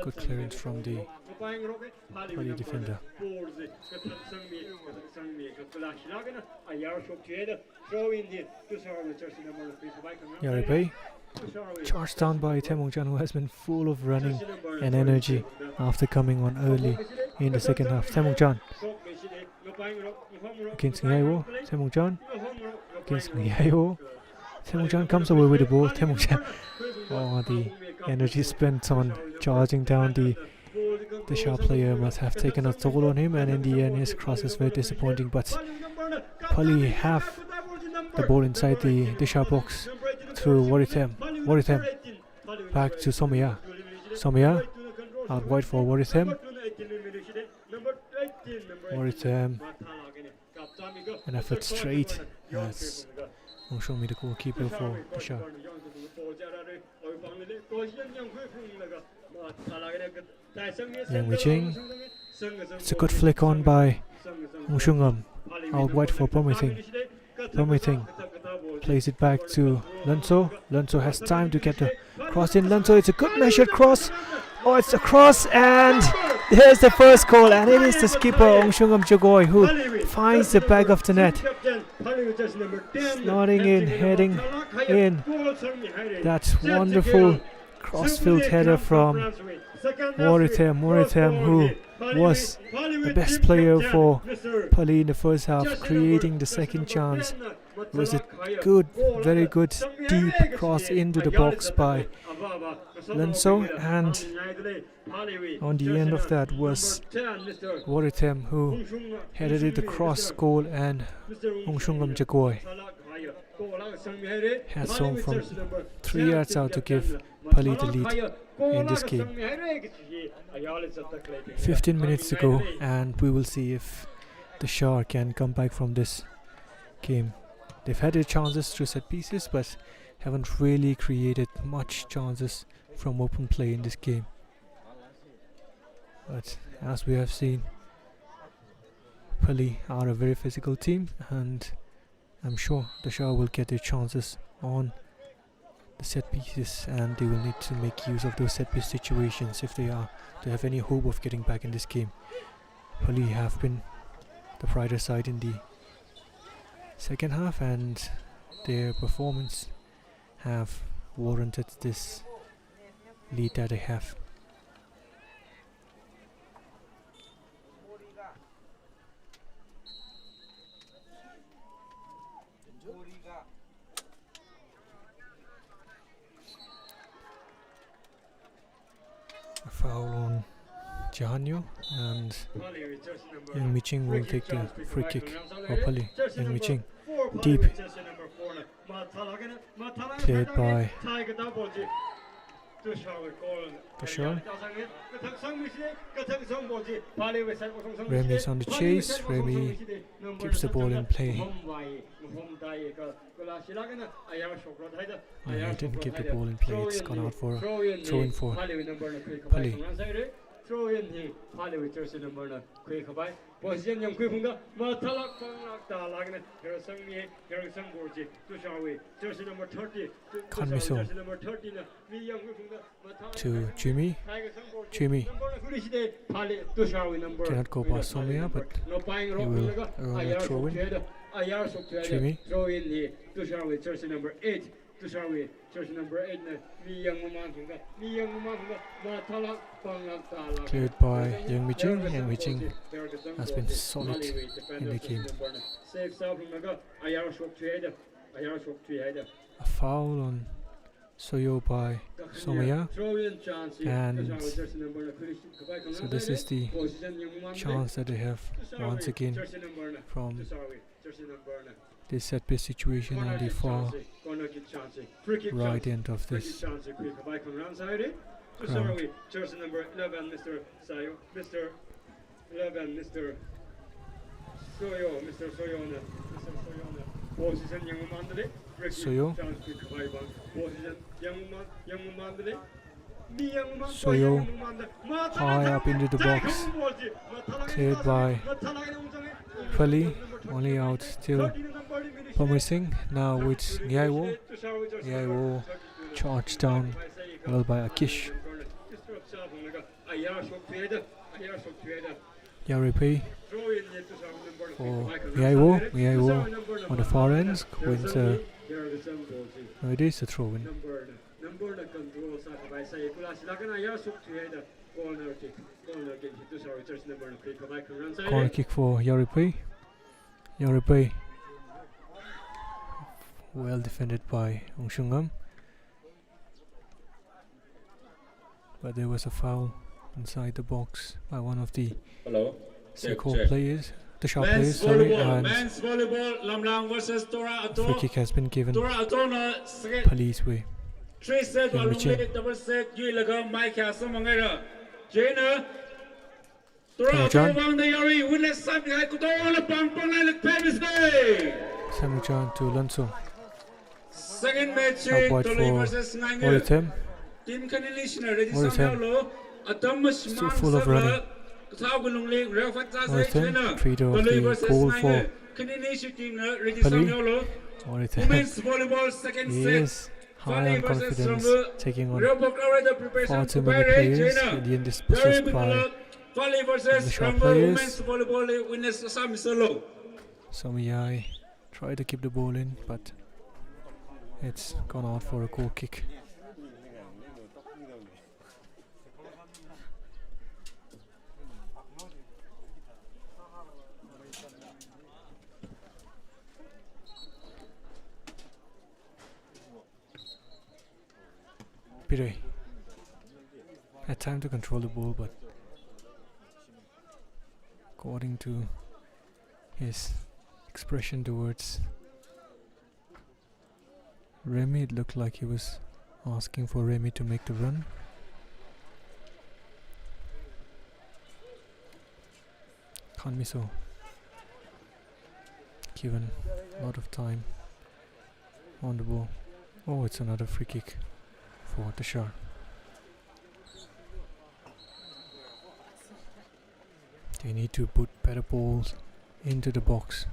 good clearance from the PHALEE defender. Yaribei, charged down by Timungjan, who has been full of running and energy after coming on early in the second half. Timungjan against Ngayo. Timungjan against Ngayo. Timungjan comes away with the ball. Timungjan, oh, the energy spent on charging down the TASHAR player must have taken a toll on him, and in the end his cross is very disappointing. But PHALEE have the ball inside the TASHAR box through Waritem. Waritem back to Somaya. Somaya out wide for Waritem. Waritem, an effort straight. That's show me the goalkeeper for TASHAR. Yang Micheng, it's a good flick on by Mushungam, out wide for Permiting. Permiting plays it back to Lunso. Lunso has time to get the cross in. Lunso, it's a good measured cross. Oh, it's a cross, and there's the first goal, and it is the skipper Ongshungam Jagoi who finds the back of the net, slotting in, heading in. That wonderful crossfield header from Waritem. Waritem, who was the best player for PHALEE in the first half, creating the second chance. It was a good, very good deep cross into the box by Lenso, and on the end of that was Waritem, who headed it across goal, and Ongshungam Jagoi has home from 3 yards out to give PHALEE the lead in this game. 15 minutes to go, and we will see if TASHAR can come back from this game. They've had their chances through set pieces, but haven't really created much chances from open play in this game. But as we have seen, PHALEE are a very physical team, and I'm sure TASHAR will get their chances on the set pieces, and they will need to make use of those set piece situations if they are to have any hope of getting back in this game. PHALEE have been the brighter side in the second half, and their performance have warranted this lead that they have. A foul on Jahanyo, and Yang Miching will take the free kick for PHALEE. Yang Miching deep, cleared by TASHAR. Remy is on the chase. Remy keeps the ball in play. He didn't keep the ball in play. It's gone out for a throw-in for PHALEE. Throw in he PHALEE with jersey number na quick by position young quick funga mathalak ta lagna here some board jersey number 30 jersey number 30 na mi young funga to Jimmy PHALEE TASHAR number cannot go past Somia, but he will earn a throw in. Jimmy throw in he TASHAR with jersey number 8 TASHAR with jersey number 8 na mi young funga mathalak cleared by Yang Miching. Yang Miching has been solid in the game. A foul on Soyo by Somaya, and so this is the chance that they have once again from this set piece situation on the far right end of this ground. Jersey number 11, Mr. Sayo, Mr. 11, Mr. Soyo, Mr. Soyona, position young Mandale, Soyo. position young Mandale, Soyo high up into the box, cleared by PHALEE, only out still promising now with Nyaiwo charged down well by Akish. Yaripe for Nyaiwo on the far ends wins no, it is a throw in. Corner kick for Yaripe. Well defended by Ungshungam, but there was a foul inside the box by one of the Ahor players, the sharp players, sorry, and the free kick has been given PHALEE's way. Yang Miching. Samujan to Lanso. Second match Out wide for Moritem. Still full of running. Moritem, Treater of the goal for PHALEE. Moritem, he is high on confidence, taking on far too many players. In the end, is possessed by the sharp players. Somiyai tried to keep the ball in, but it's gone out for a goal kick. Pire had time to control the ball, but according to his expression towards Remy, it looked like he was asking for Remy to make the run. Kanmiso given a lot of time on the ball. Oh, it's another free kick for TASHAR. They need to put better balls into the box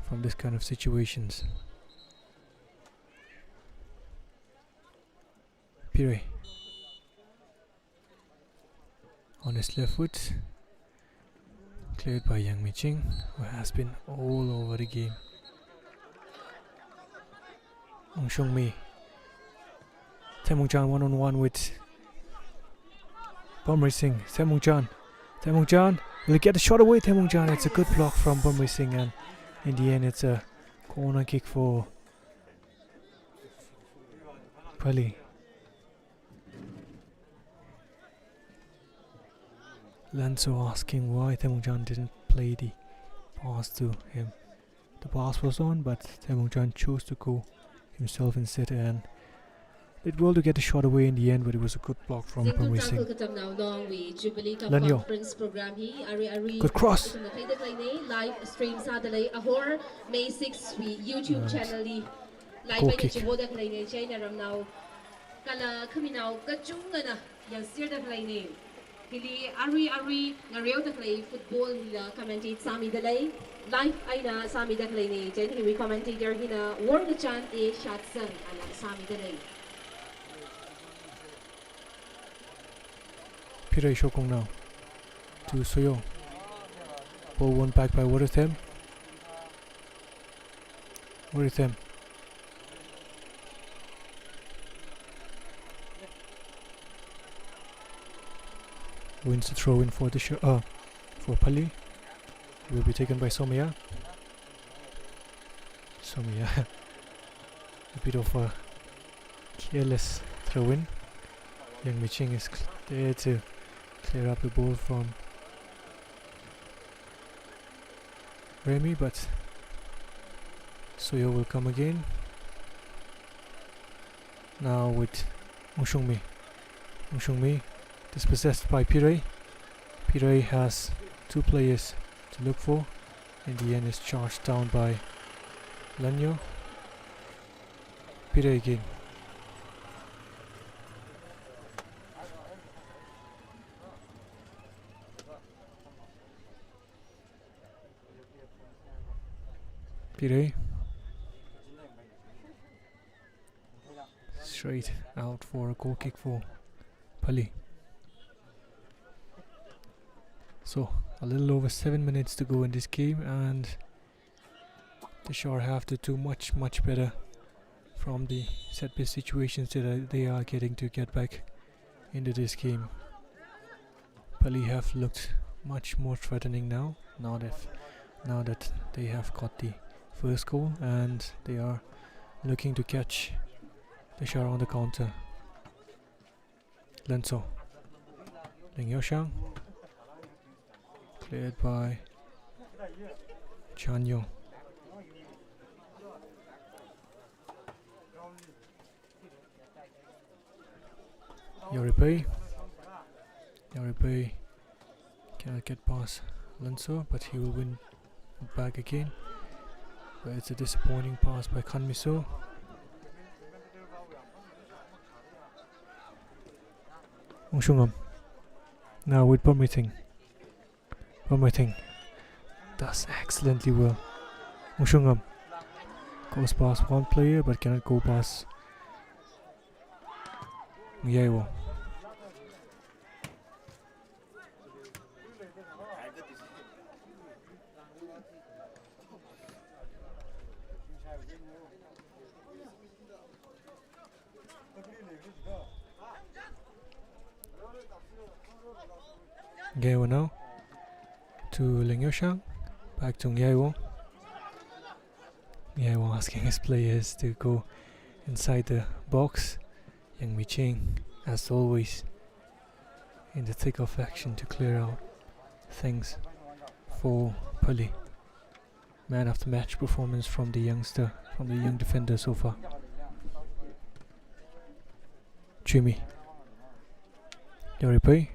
from this kind of situations. Pire on his left foot, cleared by Yang Miching, who has been all over the game. Mi. Taemongjan 1-on-1 with MaySix. Taemongjan will get a shot away. Taemongjan, it's a good block from MaySix, and in the end it's a corner kick for PHALEE. Lanzo asking why Taemongjan didn't play the pass to him. The pass was on, but Taemongjan chose to go himself instead and did well to get the shot away in the end, but it was a good block from MaySix. Lanyo. Good cross. Live stream sa dalay Ahor MaySix YouTube channel live ay chiboda klay chay na ramnaw kala kaminaw kachunga na yang sir da klay ni hili ari ngarew da klay football nila commentate sami dalay live ay na sami da klay ni chay ni commentator hina world chan e shatsan ala sami dalay Piray Shokong now to Soyo. Ball won back by Waterthem. Wins the throw in for the for PHALEE. Will be taken by Somia. A bit of a careless throw in. Yang Miching is there to clear up the ball from Remy, but Soyo will come again. Now with Mushungmi, dispossessed by Piray. Piray has two players to look for. In the end is charged down by Lanyo. Piray again. Piray straight out for a goal kick for PHALEE. So a little over 7 minutes to go in this game, and TASHAR have to do much better from the set piece situations that they are getting to get back into this game. PHALEE have looked much more threatening now that they have got the first goal, and they are looking to catch TASHAR on the counter. Lenso, Ling Yoshang, cleared by Chanyo. Yoripei cannot get past Lenso, but he will win back again. But it's a disappointing pass by Kanmiso. Ongshungam now with Permitting does excellently well. Ongshungam goes past one player but cannot go past Ngyewo. Ngyewo now to Ling Yoshang, back to Ngyewo asking his players to go inside the box. Yang Miching, as always, in the thick of action to clear out things for PHALEE. Man of the match performance from the young defender so far. Jimmy Yoripei.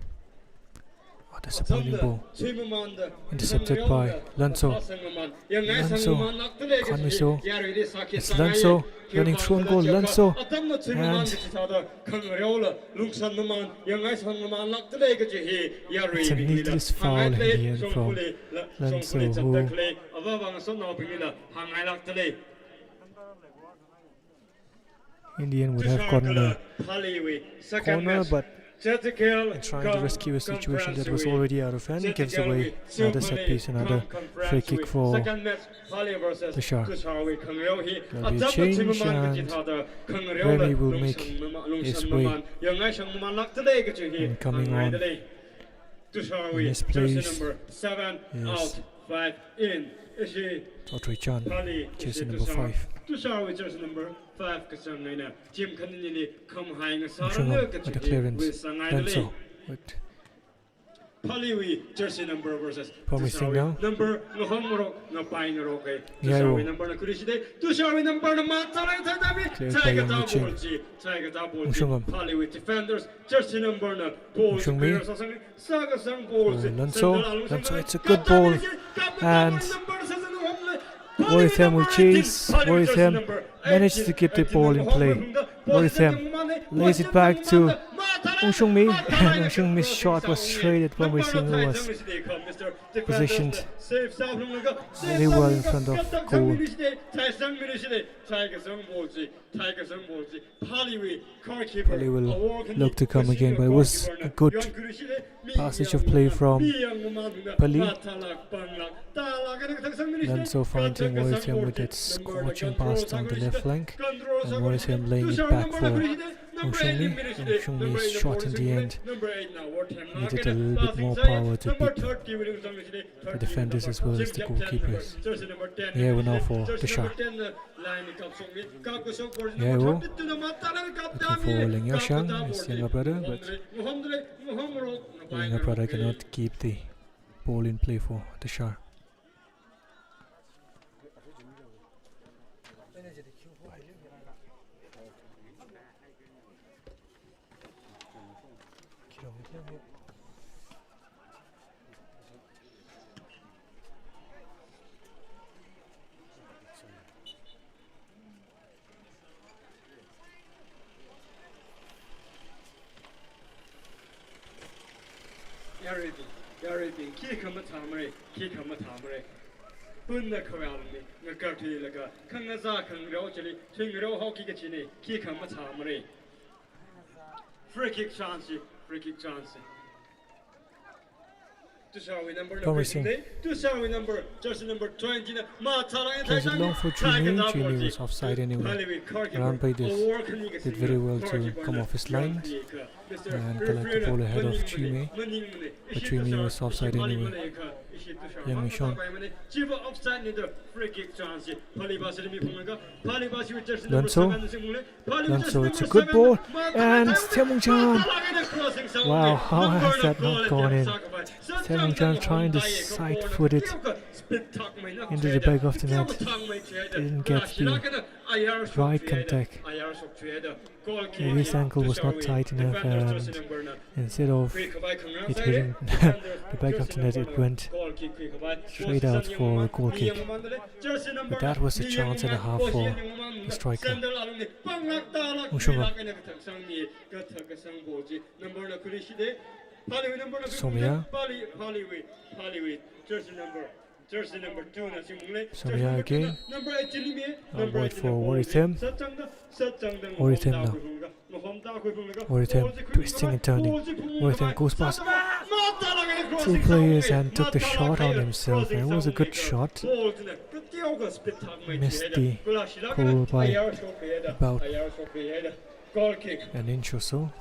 Disappointing ball intercepted by Lanso. Kanmiso. It's Lanso running through on goal. Lanso, and it's a needless foul in the end from Lanso, who in the end would have gotten a corner, but ZTKL and trying to rescue a situation that was already out of hand. He gives away another set piece, another free kick for TASHAR. There'll be a change and Remy will make his way. And coming on in his place is Chan, jersey number 5. At the clearance, Lanzo with PHALEE jersey number versus promising now. number PHALEE defenders jersey number Lanzo, it's a good ball and Wortham will chase. Wortham managed to keep the ball in play. Wortham lays it back to Ungshungmi, and Ungshungmi's shot was straight at Promising, who was positioned very well in front of goal. PHALEE will look to come again, but it was a good passage of play from PHALEE. Lanzo finding Wortham with that scorching pass down the left flank, and Wortham laying it back for Ungshungmi. Ungshungmi's shot in the end needed a little bit more power to beat the defenders as well as the goalkeepers. Here we now for TASHAR. Here we looking for Ling Yashang, his younger brother, but the younger brother cannot keep the ball in play for TASHAR. Yaribin, Kikama Tamari, Bunda Kawalmi, Nakati Laga, Kangazak and Rojali, Tingro Hockey Gachini, Kikama Tamari. Free kick chance. Promising. Jersey number 20. Plays it long for Jimmy. Jimmy was offside anyway. Rampai did very well to come off his line and collect the ball ahead of Jimmy. But Jimmy was offside anyway. Young Sean. Lanzo, it's a good ball. And Temungchan. Wow, how has that not gone in? Temungchan trying to side-foot it into the back of the net. Didn't get the right contact. Maybe his ankle was not tight enough, and instead of it hitting the back of the net, it went straight out for a goal kick. But that was a chance and a half for the striker. Ungshunga. Somia. Somia again. I'll wait for Wortham. Wortham now. Wortham twisting and turning. Wortham goes past 2 players and took the shot on himself, and it was a good shot. Missed the goal by about an inch or so.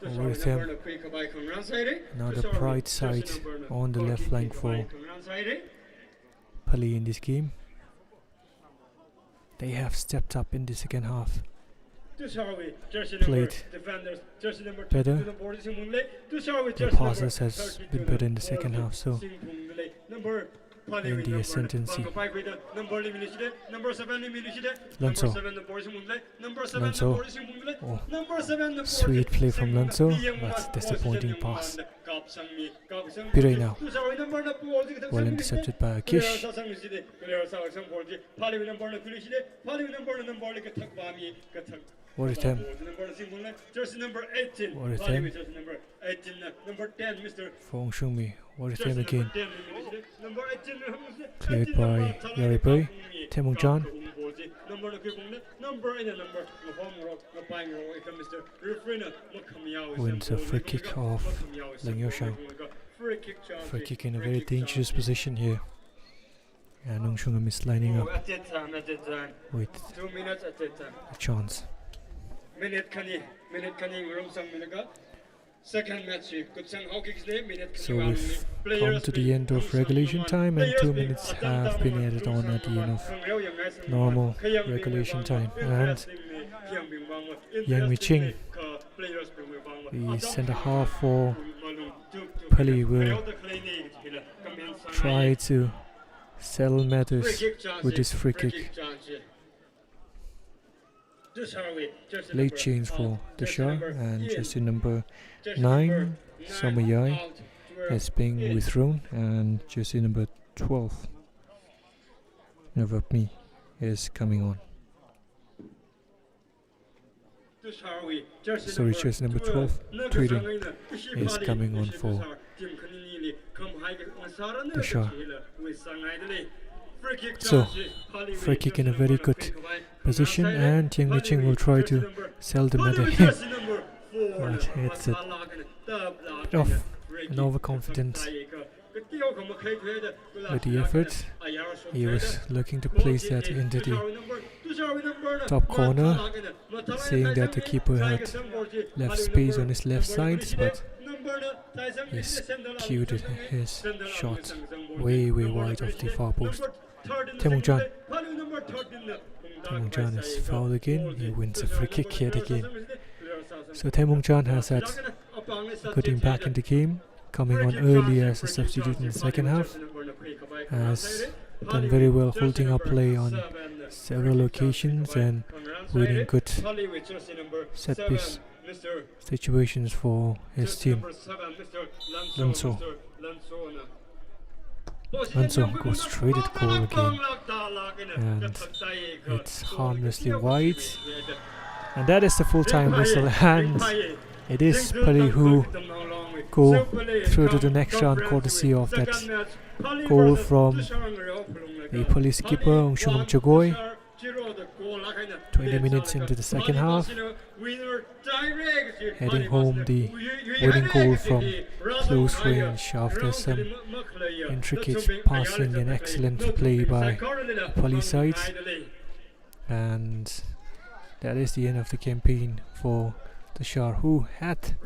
Wortham. Now the bright side on the left flank for PHALEE in this game. They have stepped up in the second half. Played better. Their passes has been better in the second half, so in the ascendancy. Lanzo. Oh, sweet play from Lanzo, but disappointing pass. Pirei now. Well intercepted by Akish. Wortham. Wortham. For Ungshungmi. Wortham again. Cleared by Yaribui. Temungchan. Wins a free kick off Lang Yoshang. Free kick in a very dangerous position here. And Ong Shungam is lining up with a chance. So we've come to the end of regulation time, and 2 minutes have been added on at the end of normal regulation time. And Yang Miching, the centre half for PHALEE, will try to settle matters with this free kick. Late change for TASHAR, and jersey number 9, Samayai, is being withdrawn, and jersey number 12, Navapmi, is coming on. Sorry, jersey number 12, Tweeding, is coming on for TASHAR. So, free kick in a very good position, and Yang Miching will try to sell the matter here. But it's a bit of an overconfidence with the effort. He was looking to place that into the top corner, seeing that the keeper had left space on his left side, but he skewed his shot way wide of the far post. Taemongjan is fouled again. He wins a free kick yet again. So Taemongjan has had a good impact in the game, coming on early as a substitute in the second half. Has done very well holding up play on several occasions and winning good set-piece situations for his team. Lanso goes straight at goal again, and it's harmlessly wide, and that is the full-time whistle, and it is PHALEE who go through to the next round courtesy of that goal from the PHALEE skipper Ong Shungam Chagoy. 20 minutes into the second half, heading home the winning goal from close range after some intricate passing and excellent play by the PHALEE side. And that is the end of the campaign for TASHAR, who had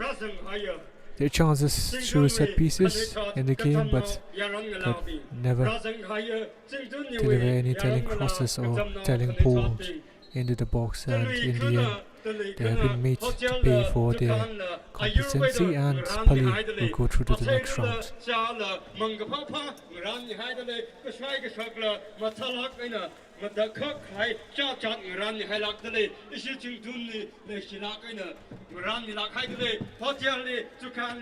their chances through set pieces in the game, but could never deliver any telling crosses or telling balls into the box, and in the end they have been made to pay for their competency, and PHALEE will go through to the next round.